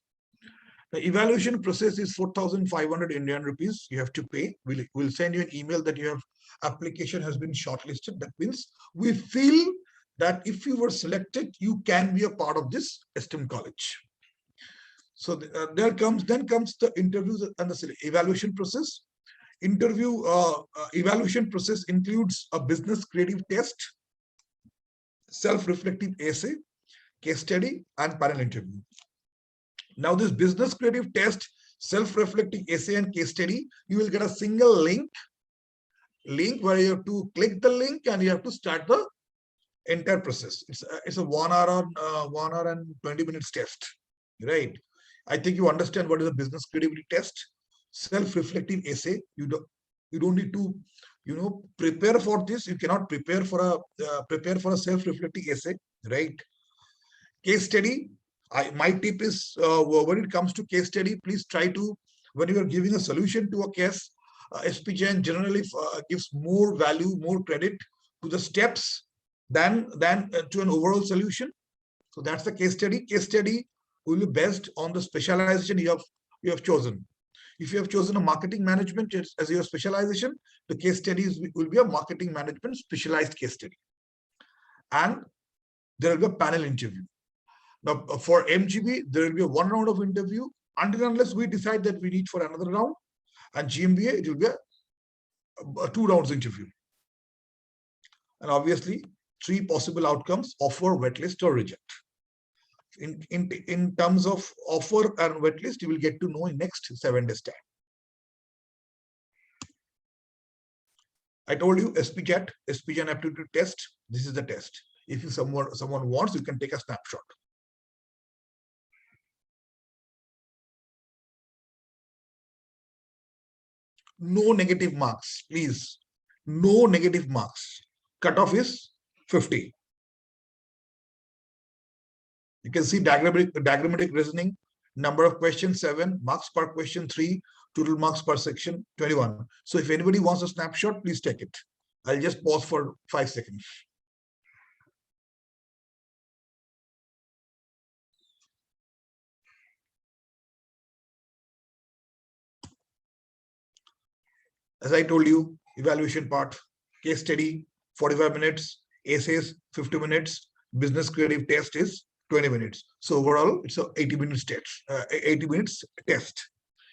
The evaluation process is 4,500 Indian rupees. You have to pay. We'll send you an email that your application has been shortlisted. That means we feel that if you were selected, you can be a part of this esteemed college. So then comes the interviews and the evaluation process. Evaluation process includes a business creative test, self-reflective essay, case study, and panel interview. Now this business creative test, self-reflective essay, and case study, you will get a single link where you have to click the link and you have to start the entire process. It's a 1 hour and 20 minutes test, right? I think you understand what is a business creativity test. Self-reflective essay. You don't need to, prepare for this. You cannot prepare for a self-reflective essay, right? Case study. My tip is when it comes to case study, please try to, when you are giving a solution to a case, SPJAT generally gives more value, more credit to the steps than to an overall solution. So that's the case study. Case study will be based on the specialization you have chosen. If you have chosen a marketing management as your specialization, the case studies will be a marketing management specialized case study. And there will be a panel interview. Now, for MGB, there will be a 1 round of interview until unless we decide that we need for another round. And GMBA, it will be a 2 rounds interview. And obviously, 3 possible outcomes: offer, waitlist, or reject. In terms of offer and waitlist, you will get to know in next 7 days time. I told you SPJAT aptitude test. This is the test. If someone wants, you can take a snapshot. No negative marks, please. No negative marks. Cutoff is 50. You can see diagrammatic reasoning, number of questions 7, marks per question 3, total marks per section 21. So if anybody wants a snapshot, please take it. I'll just pause for 5 seconds. As I told you, evaluation part, case study 45 minutes, essays 50 minutes, business creative test is 20 minutes. So overall, it's a 80 minutes test. 80 minutes test.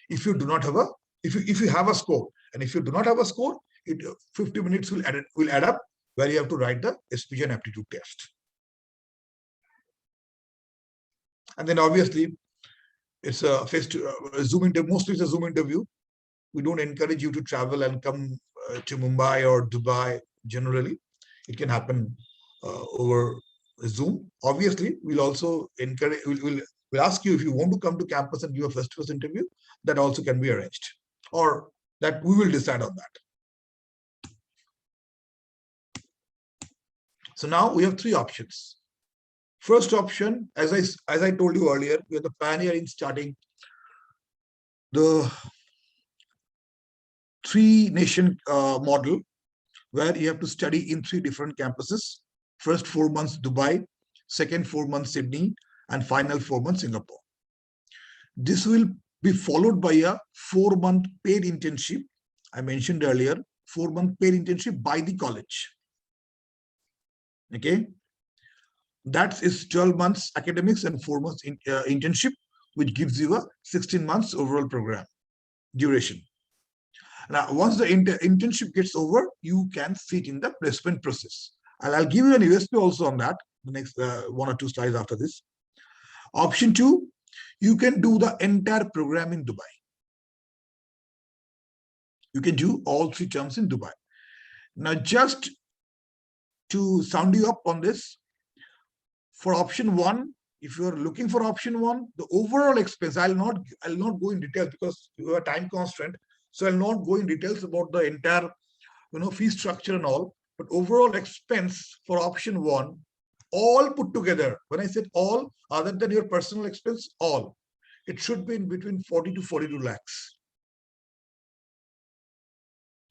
If you do not have if you have a score, and if you do not have a score, 50 minutes will add up, where you have to write the SPJAT aptitude test. And then obviously, it's a Zoom interview. Mostly it's a Zoom interview. We don't encourage you to travel and come to Mumbai or Dubai. Generally, it can happen over Zoom. Obviously, we'll also encourage. We'll ask you if you want to come to campus and give a face-to-face interview. That also can be arranged, or that we will decide on that. So now we have 3 options. First option, as I told you earlier, we are the pioneer in starting the 3-nation model, where you have to study in 3 different campuses. First 4 months Dubai, second 4 months Sydney, and final 4 months Singapore. This will be followed by a 4-month paid internship. I mentioned earlier, 4-month paid internship by the college. Okay, that is 12 months academics and 4 months internship, which gives you a 16 months overall program duration. Now, once the internship gets over, you can sit in the placement process. And I'll give you an USP also on that, the next 1 or 2 slides after this. Option 2, you can do the entire program in Dubai. You can do all three terms in Dubai. Now, just to sound you up on this, for option one, if you are looking for option one, the overall expense, I'll not go in details because you have a time constraint. So I'll not go in details about the entire, fee structure and all. But overall expense for option one, all put together. When I said all, other than your personal expense, all, it should be in between 40 to 42 lakhs.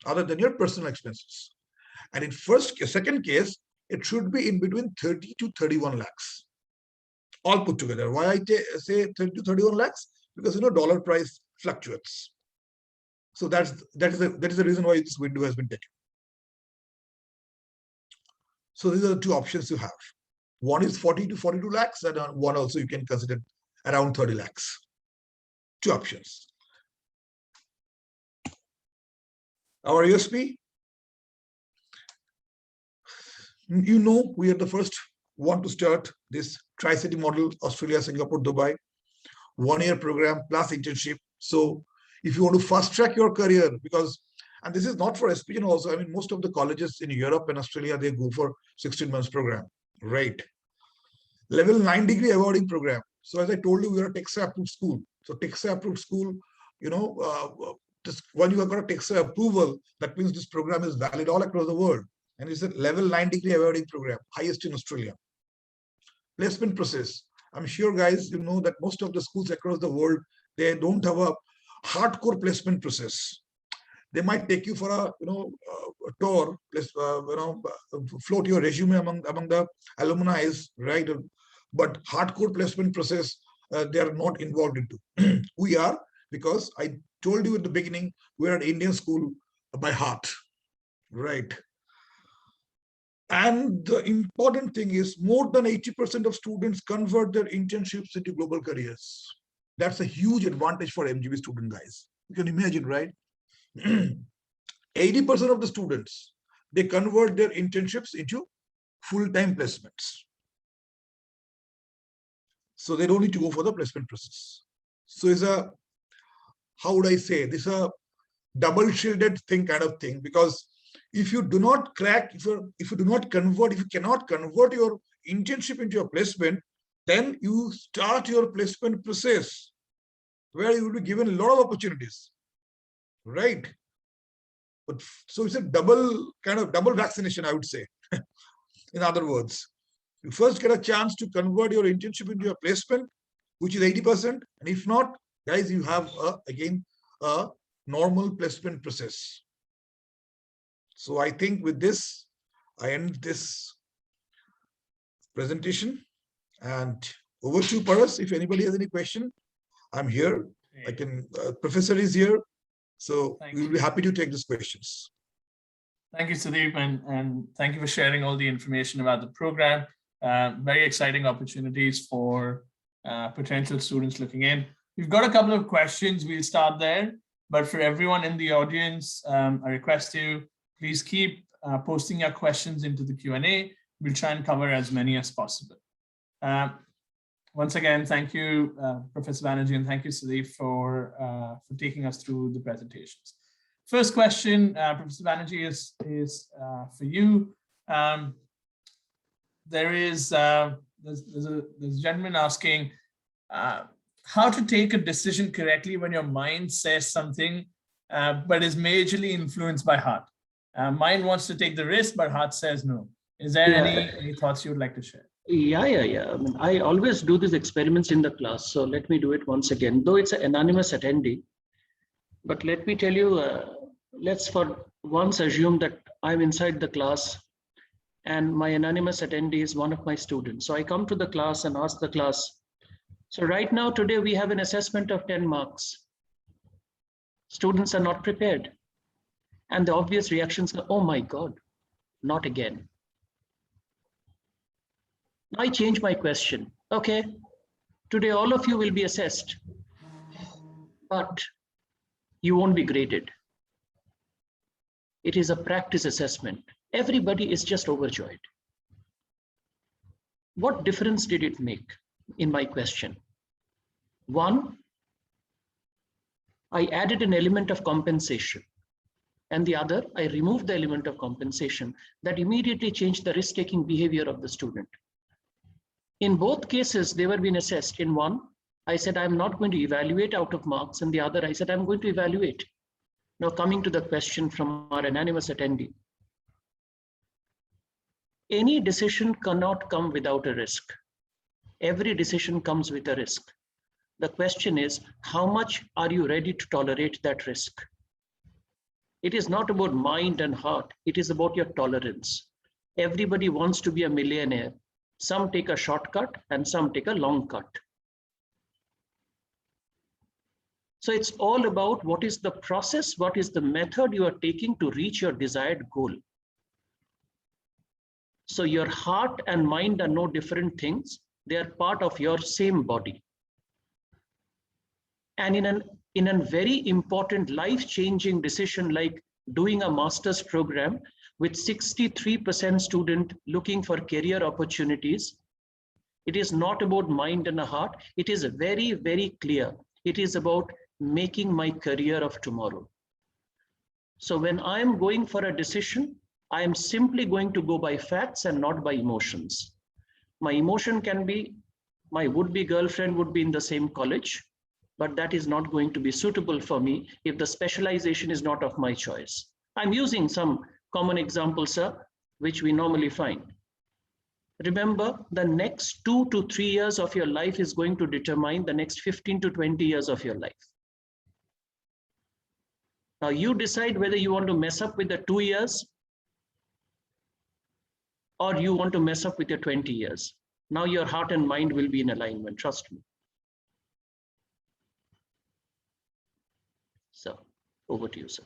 Other than your personal expenses. And in second case, it should be in between 30 to 31 lakhs. All put together. Why I say 30 to 31 lakhs? Because dollar price fluctuates. So that is the reason why this window has been taken. So these are the two options you have. One is 40 to 42 lakhs, and one also you can consider around 30 lakhs. Two options. Our USP, we are the first one to start this Tri-City model, Australia, Singapore, Dubai, 1-year program plus internship. So if you want to fast track your career, and this is not for SPJAT also, I mean, most of the colleges in Europe and Australia, they go for 16 months program, right? Level 9 degree awarding program. So as I told you, we are a TEXA approved school. So TEXA approved school, when you have got a TEXA approval, that means this program is valid all across the world. And it's a level 9 degree awarding program, highest in Australia. Placement process. I'm sure, guys, you know that most of the schools across the world, they don't have a hardcore placement process. They might take you for a tour, float your resume among the alumni, right? But hardcore placement process, they are not involved into. We are, because I told you at the beginning, we are an Indian school by heart, right? And the important thing is more than 80% of students convert their internships into global careers. That's a huge advantage for MGB student, guys. You can imagine, right? 80% of the students, they convert their internships into full-time placements. So they don't need to go for the placement process. So it's a, how would I say, this is a double-shielded thing kind of thing, because if you do not crack, if you do not convert, if you cannot convert your internship into a placement, then you start your placement process where you will be given a lot of opportunities, right? But so it's a double vaccination, I would say. In other words, you first get a chance to convert your internship into a placement, which is 80%. And if not, guys, you have again a normal placement process. So I think with this, I end this presentation, and over to Paras. If anybody has any question, I'm here. I can, Professor is here. So we'll be happy to take these questions. Thank you, Sudeep, and thank you for sharing all the information about the program. Very exciting opportunities for potential students looking in. We've got a couple of questions. We'll start there. But for everyone in the audience, I request you, please keep posting your questions into the Q&A. We'll try and cover as many as possible. Once again, thank you, Professor Banerjee, and thank you, Sudeep, for taking us through the presentations. First question, Professor Banerjee, is for you. There's a gentleman asking how to take a decision correctly when your mind says something, but is majorly influenced by heart. Mind wants to take the risk, but heart says no. Is there any thoughts you would like to share? Yeah. I mean, I always do these experiments in the class. So let me do it once again, though it's an anonymous attendee. But let me tell you, let's for once assume that I'm inside the class and my anonymous attendee is one of my students. So I come to the class and ask the class, so right now, today, we have an assessment of 10 marks. Students are not prepared. And the obvious reactions are, oh my God, not again. I change my question. Okay, today all of you will be assessed, but you won't be graded. It is a practice assessment. Everybody is just overjoyed. What difference did it make in my question? One, I added an element of compensation. and the other, I removed the element of compensation, that immediately changed the risk-taking behavior of the student. In both cases, they were being assessed. In one, I said, I'm not going to evaluate out of marks. And the other, I said, I'm going to evaluate. Now coming to the question from our anonymous attendee. Any decision cannot come without a risk. Every decision comes with a risk. The question is, how much are you ready to tolerate that risk? It is not about mind and heart. It is about your tolerance. Everybody wants to be a millionaire. Some take a shortcut and some take a long cut. So it's all about what is the process, what is the method you are taking to reach your desired goal. So your heart and mind are no different things. They are part of your same body. And in a very important life-changing decision like doing a master's program with 63% student looking for career opportunities, it is not about mind and a heart. It is very, very clear. It is about making my career of tomorrow. So when I am going for a decision, I am simply going to go by facts and not by emotions. My emotion can be, my would-be girlfriend would be in the same college, but that is not going to be suitable for me if the specialization is not of my choice. I'm using some common examples, sir, which we normally find. Remember, the next 2 to 3 years of your life is going to determine the next 15 to 20 years of your life. Now you decide whether you want to mess up with the 2 years or you want to mess up with your 20 years. Now your heart and mind will be in alignment, trust me. So over to you, sir.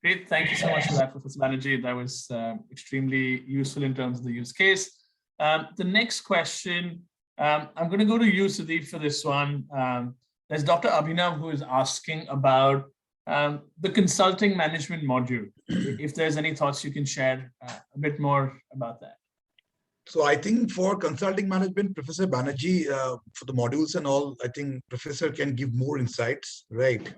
Great, thank you so much for that, Professor Banerjee. That was extremely useful in terms of the use case. The next question, I'm going to go to you, Sudeep, for this one. There's Dr. Abhinav who is asking about the consulting management module. If there's any thoughts you can share a bit more about that. So I think for consulting management, Professor Banerjee, for the modules and all, I think Professor can give more insights, right?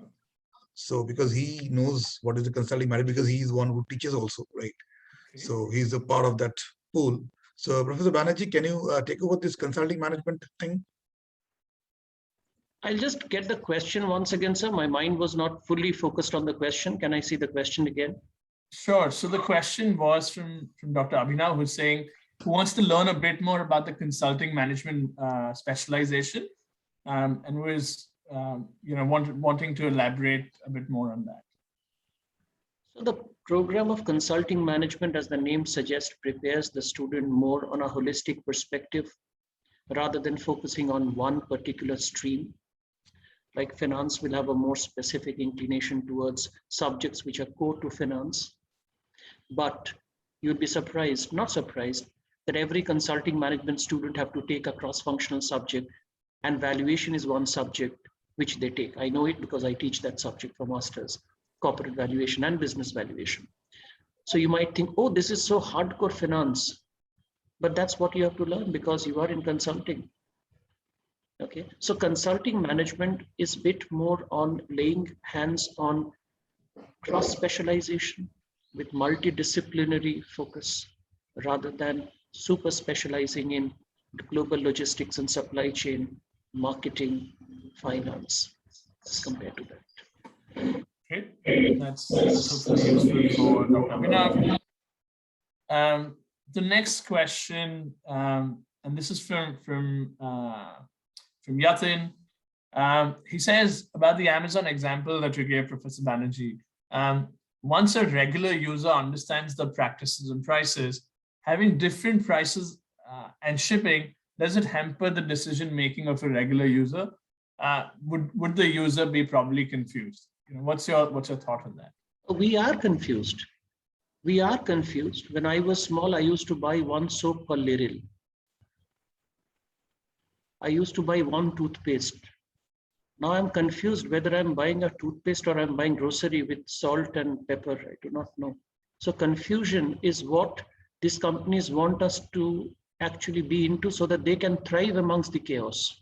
So because he knows what is the consulting management, because he is one who teaches also, right? Okay. So he's a part of that pool. So Professor Banerjee, can you take over this consulting management thing? I'll just get the question once again, sir. My mind was not fully focused on the question. Can I see the question again? Sure. So the question was from Dr. Abhinav, who's saying, who wants to learn a bit more about the consulting management specialization, and who is wanting to elaborate a bit more on that. So the program of consulting management, as the name suggests, prepares the student more on a holistic perspective rather than focusing on one particular stream. Like finance will have a more specific inclination towards subjects which are core to finance. But you'd be surprised, not surprised, that every consulting management student have to take a cross-functional subject, and valuation is one subject which they take. I know it because I teach that subject for masters, corporate valuation and business valuation. So you might think, oh, this is so hardcore finance, but that's what you have to learn because you are in consulting. Okay, so consulting management is a bit more on laying hands on cross-specialization with multidisciplinary focus rather than super specializing in global logistics and supply chain, marketing, finance, as compared to that. Okay, that's hopefully useful for Dr. Abhinav. The next question, and this is from Yatin. He says about the Amazon example that you gave, Professor Banerjee. Once a regular user understands the practices and prices, having different prices and shipping, does it hamper the decision making of a regular user? Would the user be probably confused? What's your thought on that? We are confused. We are confused. When I was small, I used to buy one soap per Liril. I used to buy one toothpaste. Now I'm confused whether I'm buying a toothpaste or I'm buying grocery with salt and pepper. I do not know. So confusion is what these companies want us to actually be into so that they can thrive amongst the chaos.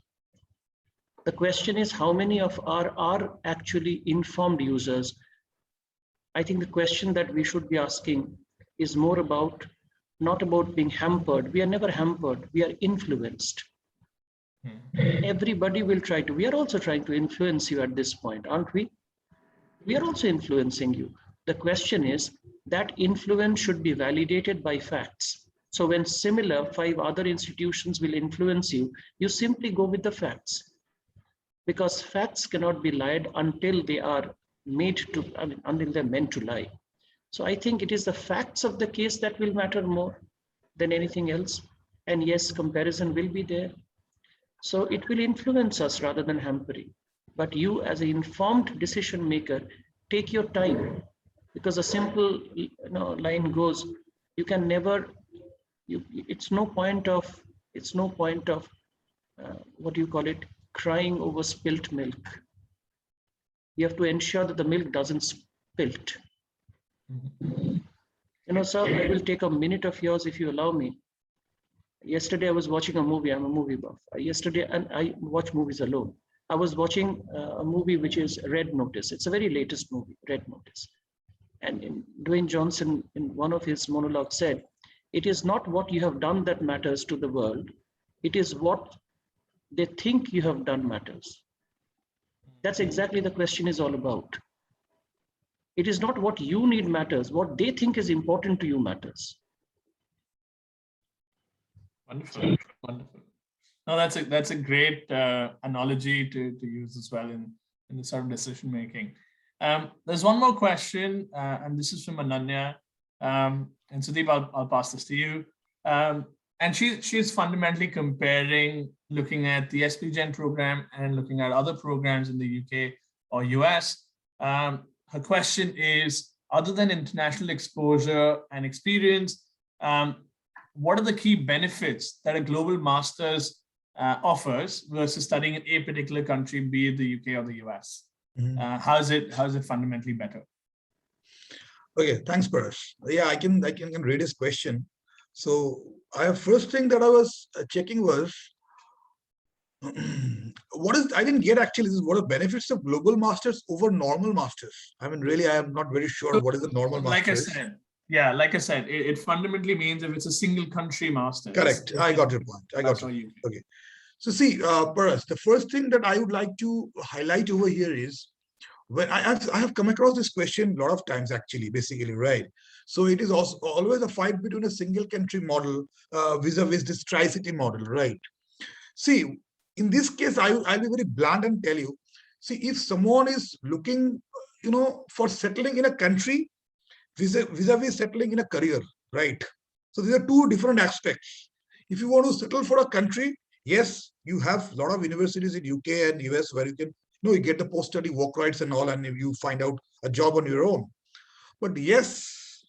The question is how many of our are actually informed users I think the question that we should be asking is more about, not about being hampered. We are never hampered. We are influenced. Everybody will try to. We are also trying to influence you at this point, aren't we? We are also influencing you. The question is that influence should be validated by facts. So when similar 5 other institutions will influence you, you simply go with the facts, because facts cannot be lied until they are made to, until they're meant to lie. So I think it is the facts of the case that will matter more than anything else. And yes, comparison will be there. So it will influence us rather than hampering. But you, as an informed decision maker, take your time, because a simple line goes, you can never, it's no point of what do you call it, crying over spilt milk. You have to ensure that the milk doesn't spilt. Sir, I will take a minute of yours if you allow me. Yesterday I was watching a movie. I'm a movie buff. Yesterday, and I watch movies alone. I was watching a movie which is Red Notice. It's a very latest movie, Red Notice. And Dwayne Johnson, in one of his monologues, said, "It is not what you have done that matters to the world. It is what they think you have done matters." That's exactly the question is all about. It is not what you need matters. What they think is important to you matters. Wonderful, wonderful. No, that's a great analogy to use as well in the sort of decision making. There's one more question, and this is from Ananya. And Sudeep, I'll pass this to you. And she's fundamentally comparing, looking at the SPJAT program and looking at other programs in the UK or US. Her question is, other than international exposure and experience, what are the key benefits that a global master's offers versus studying in a particular country, be it the UK or the US? How is it fundamentally better? Okay, thanks, Paras. Yeah, I can read his question. So first thing that I was checking was, I didn't get actually, what are the benefits of global masters over normal masters? I mean, really, I am not very sure what is the normal master. Like I said, it fundamentally means if it's a single country master. Correct. I got your point. I got you. Okay. So see, Paras, the first thing that I would like to highlight over here is, when I have come across this question a lot of times, actually, basically, right? So it is also always a fight between a single country model vis-a-vis this tri-city model, right? See, in this case, I'll be very blunt and tell you, see, if someone is looking, for settling in a country vis-a-vis settling in a career, right? So these are two different aspects. If you want to settle for a country, yes, you have a lot of universities in UK and US where you can, you get the post-study work rights and all, and you find out a job on your own. But yes,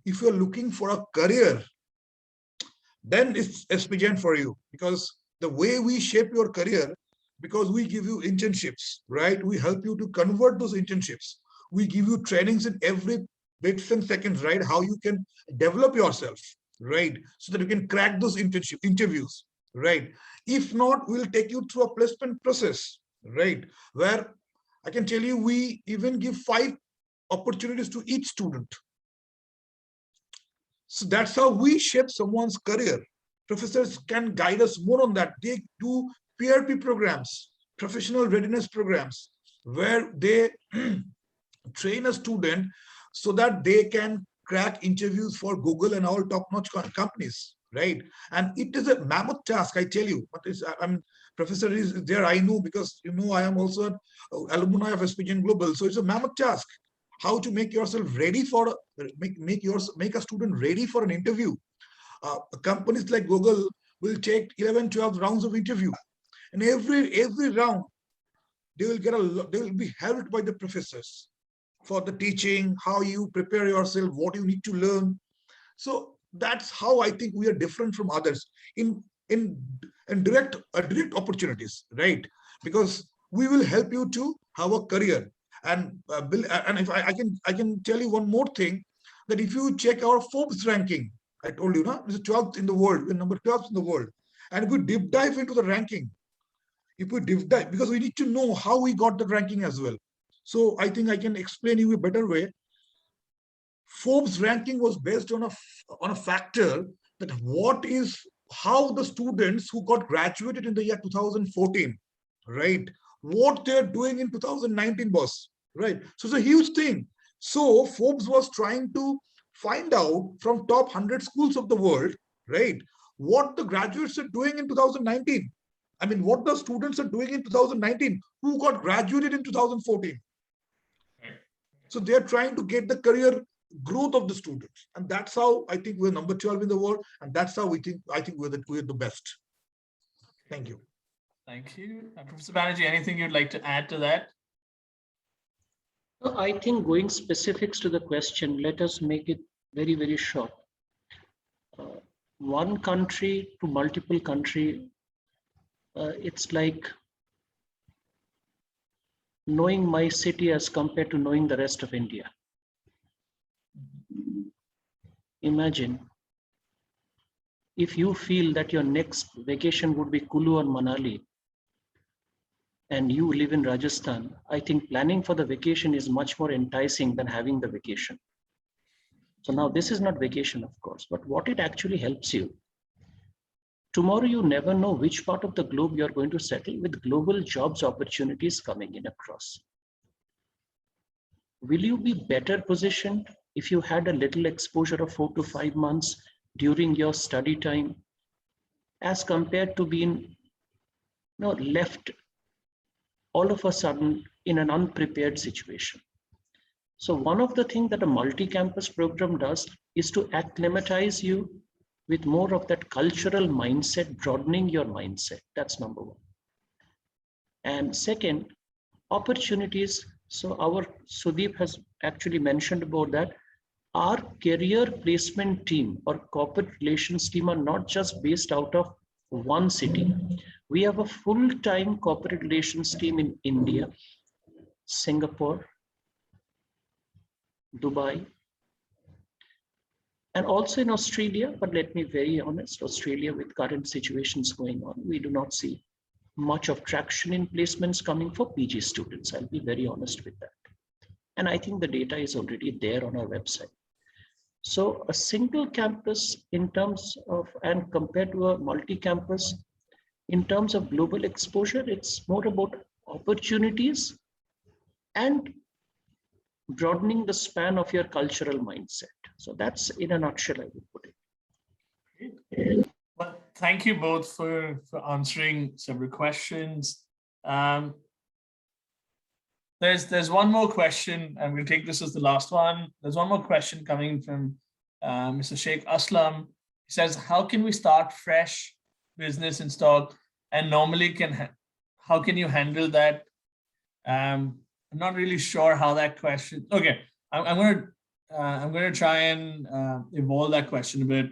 if you're looking for a career, then it's SPJAT for you, because the way we shape your career, because we give you internships, right? We help you to convert those internships. We give you trainings in every bits and seconds, right? How you can develop yourself, right? So that you can crack those interviews, right? If not, we'll take you through a placement process, right? Where I can tell you, we even give 5 opportunities to each student. So that's how we shape someone's career. Professors can guide us more on that. They do PRP programs, professional readiness programs, where they train a student so that they can crack interviews for Google and all top-notch companies, right? And it is a mammoth task, I tell you. But professor is there, I know, because I am also an alumni of SPJAT Global. So it's a mammoth task. How to make yourself ready for make a student ready for an interview. Companies like Google will take 11, 12 rounds of interview, and every round they will be helped by the professors for the teaching, how you prepare yourself, what you need to learn. So that's how I think we are different from others in direct opportunities, right? Because we will help you to have a career. And if I can tell you one more thing, that if you check our Forbes ranking, I told you, this is 12th in the world, we're number 12th in the world. And if we deep dive into the ranking, because we need to know how we got the ranking as well. So I think I can explain you a better way. Forbes ranking was based on a factor that how the students who got graduated in the year 2014, right? What they're doing in 2019, boss, right? So it's a huge thing. So Forbes was trying to find out from top 100 schools of the world, right? What the graduates are doing in 2019. I mean, what the students are doing in 2019 who got graduated in 2014. So they're trying to get the career growth of the students. And that's how I think we're number 12 in the world. And that's how I think we're the best. Thank you. Thank you. Professor Banerjee, anything you'd like to add to that? I think going specifics to the question, let us make it very, very short. One country to multiple country, it's like knowing my city as compared to knowing the rest of India. Imagine if you feel that your next vacation would be Kulu or Manali and you live in Rajasthan, I think planning for the vacation is much more enticing than having the vacation. So now this is not vacation, of course, but what it actually helps you. Tomorrow, you never know which part of the globe you're going to settle with global jobs opportunities coming in across. Will you be better positioned if you had a little exposure of 4 to 5 months during your study time as compared to being left all of a sudden in an unprepared situation? So one of the things that a multi-campus program does is to acclimatize you with more of that cultural mindset, broadening your mindset. That's number one. And second, opportunities. So our Sudeep has actually mentioned about that. Our career placement team or corporate relations team are not just based out of one city. We have a full-time corporate relations team in India, Singapore, Dubai, and also in Australia. But let me be very honest, Australia with current situations going on, we do not see much of traction in placements coming for PG students. I'll be very honest with that. And I think the data is already there on our website. So a single campus in terms of, and compared to a multi-campus, in terms of global exposure, it's more about opportunities and broadening the span of your cultural mindset. So that's in a nutshell, I would put it. Well, thank you both for answering several questions. There's one more question. I'm going to take this as the last one. There's one more question coming from Mr. Sheikh Aslam. He says, how can we start fresh business in stock? And normally how can you handle that? I'm not really sure how that question. Okay, I'm going to try and evolve that question a bit.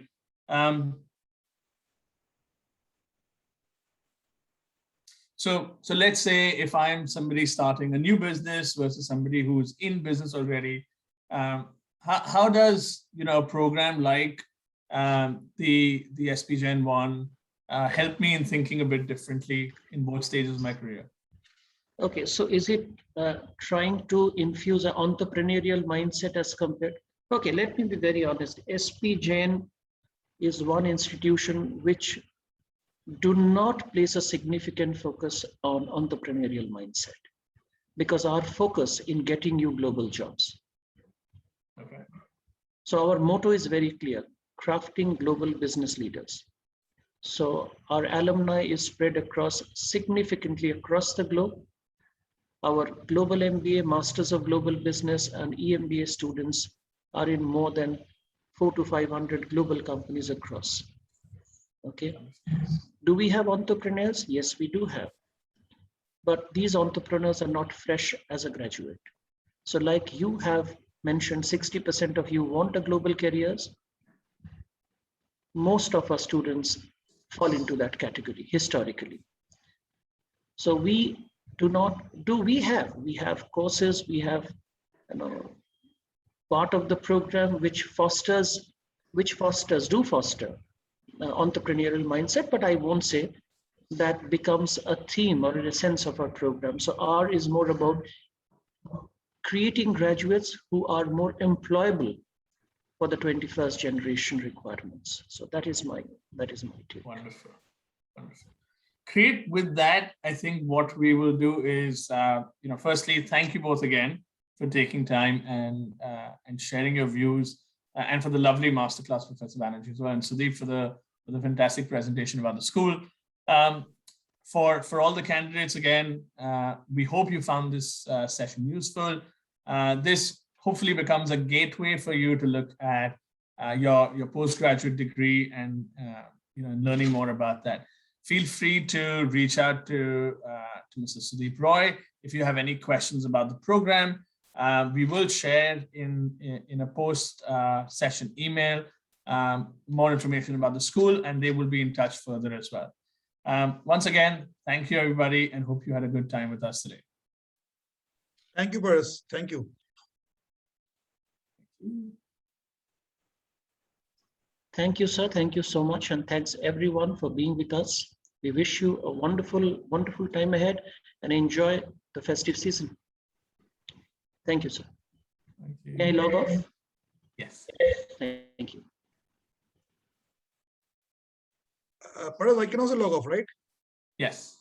So let's say if I'm somebody starting a new business versus somebody who's in business already, how does a program like the SP Gen 1 help me in thinking a bit differently in both stages of my career? Okay, so is it trying to infuse an entrepreneurial mindset as compared? Okay, let me be very honest. SP Gen is one institution which do not place a significant focus on entrepreneurial mindset because our focus in getting you global jobs. Okay. So our motto is very clear, crafting global business leaders. So our alumni is spread significantly across the globe. Our global MBA, Masters of Global Business and EMBA students are in more than 400 to 500 global companies across. Okay. Do we have entrepreneurs? Yes, we do have. But these entrepreneurs are not fresh as a graduate. So like you have mentioned, 60% of you want a global careers. Most of our students fall into that category historically. So we have courses, we have part of the program which fosters entrepreneurial mindset, but I won't say that becomes a theme or an essence of our program. So R is more about creating graduates who are more employable for the 21st generation requirements. So that is my take. Wonderful. Wonderful. Great. With that, I think what we will do is, firstly, thank you both again for taking time and sharing your views, and for the lovely masterclass, Professor Banerjee as well, and Sudeep for the fantastic presentation about the school. For all the candidates, again, we hope you found this session useful. This hopefully becomes a gateway for you to look at your postgraduate degree and learning more about that. Feel free to reach out to Mr. Sudeep Roy if you have any questions about the program. We will share in a post session email more information about the school, and they will be in touch further as well. Once again, thank you, everybody, and hope you had a good time with us today. Thank you, Paras. Thank you. Thank you, sir. Thank you so much. And thanks everyone for being with us. We wish you a wonderful, wonderful time ahead and enjoy the festive season. Thank you, sir. Thank you. May I log off? Yes. Thank you. Paras, I can also log off, right? Yes.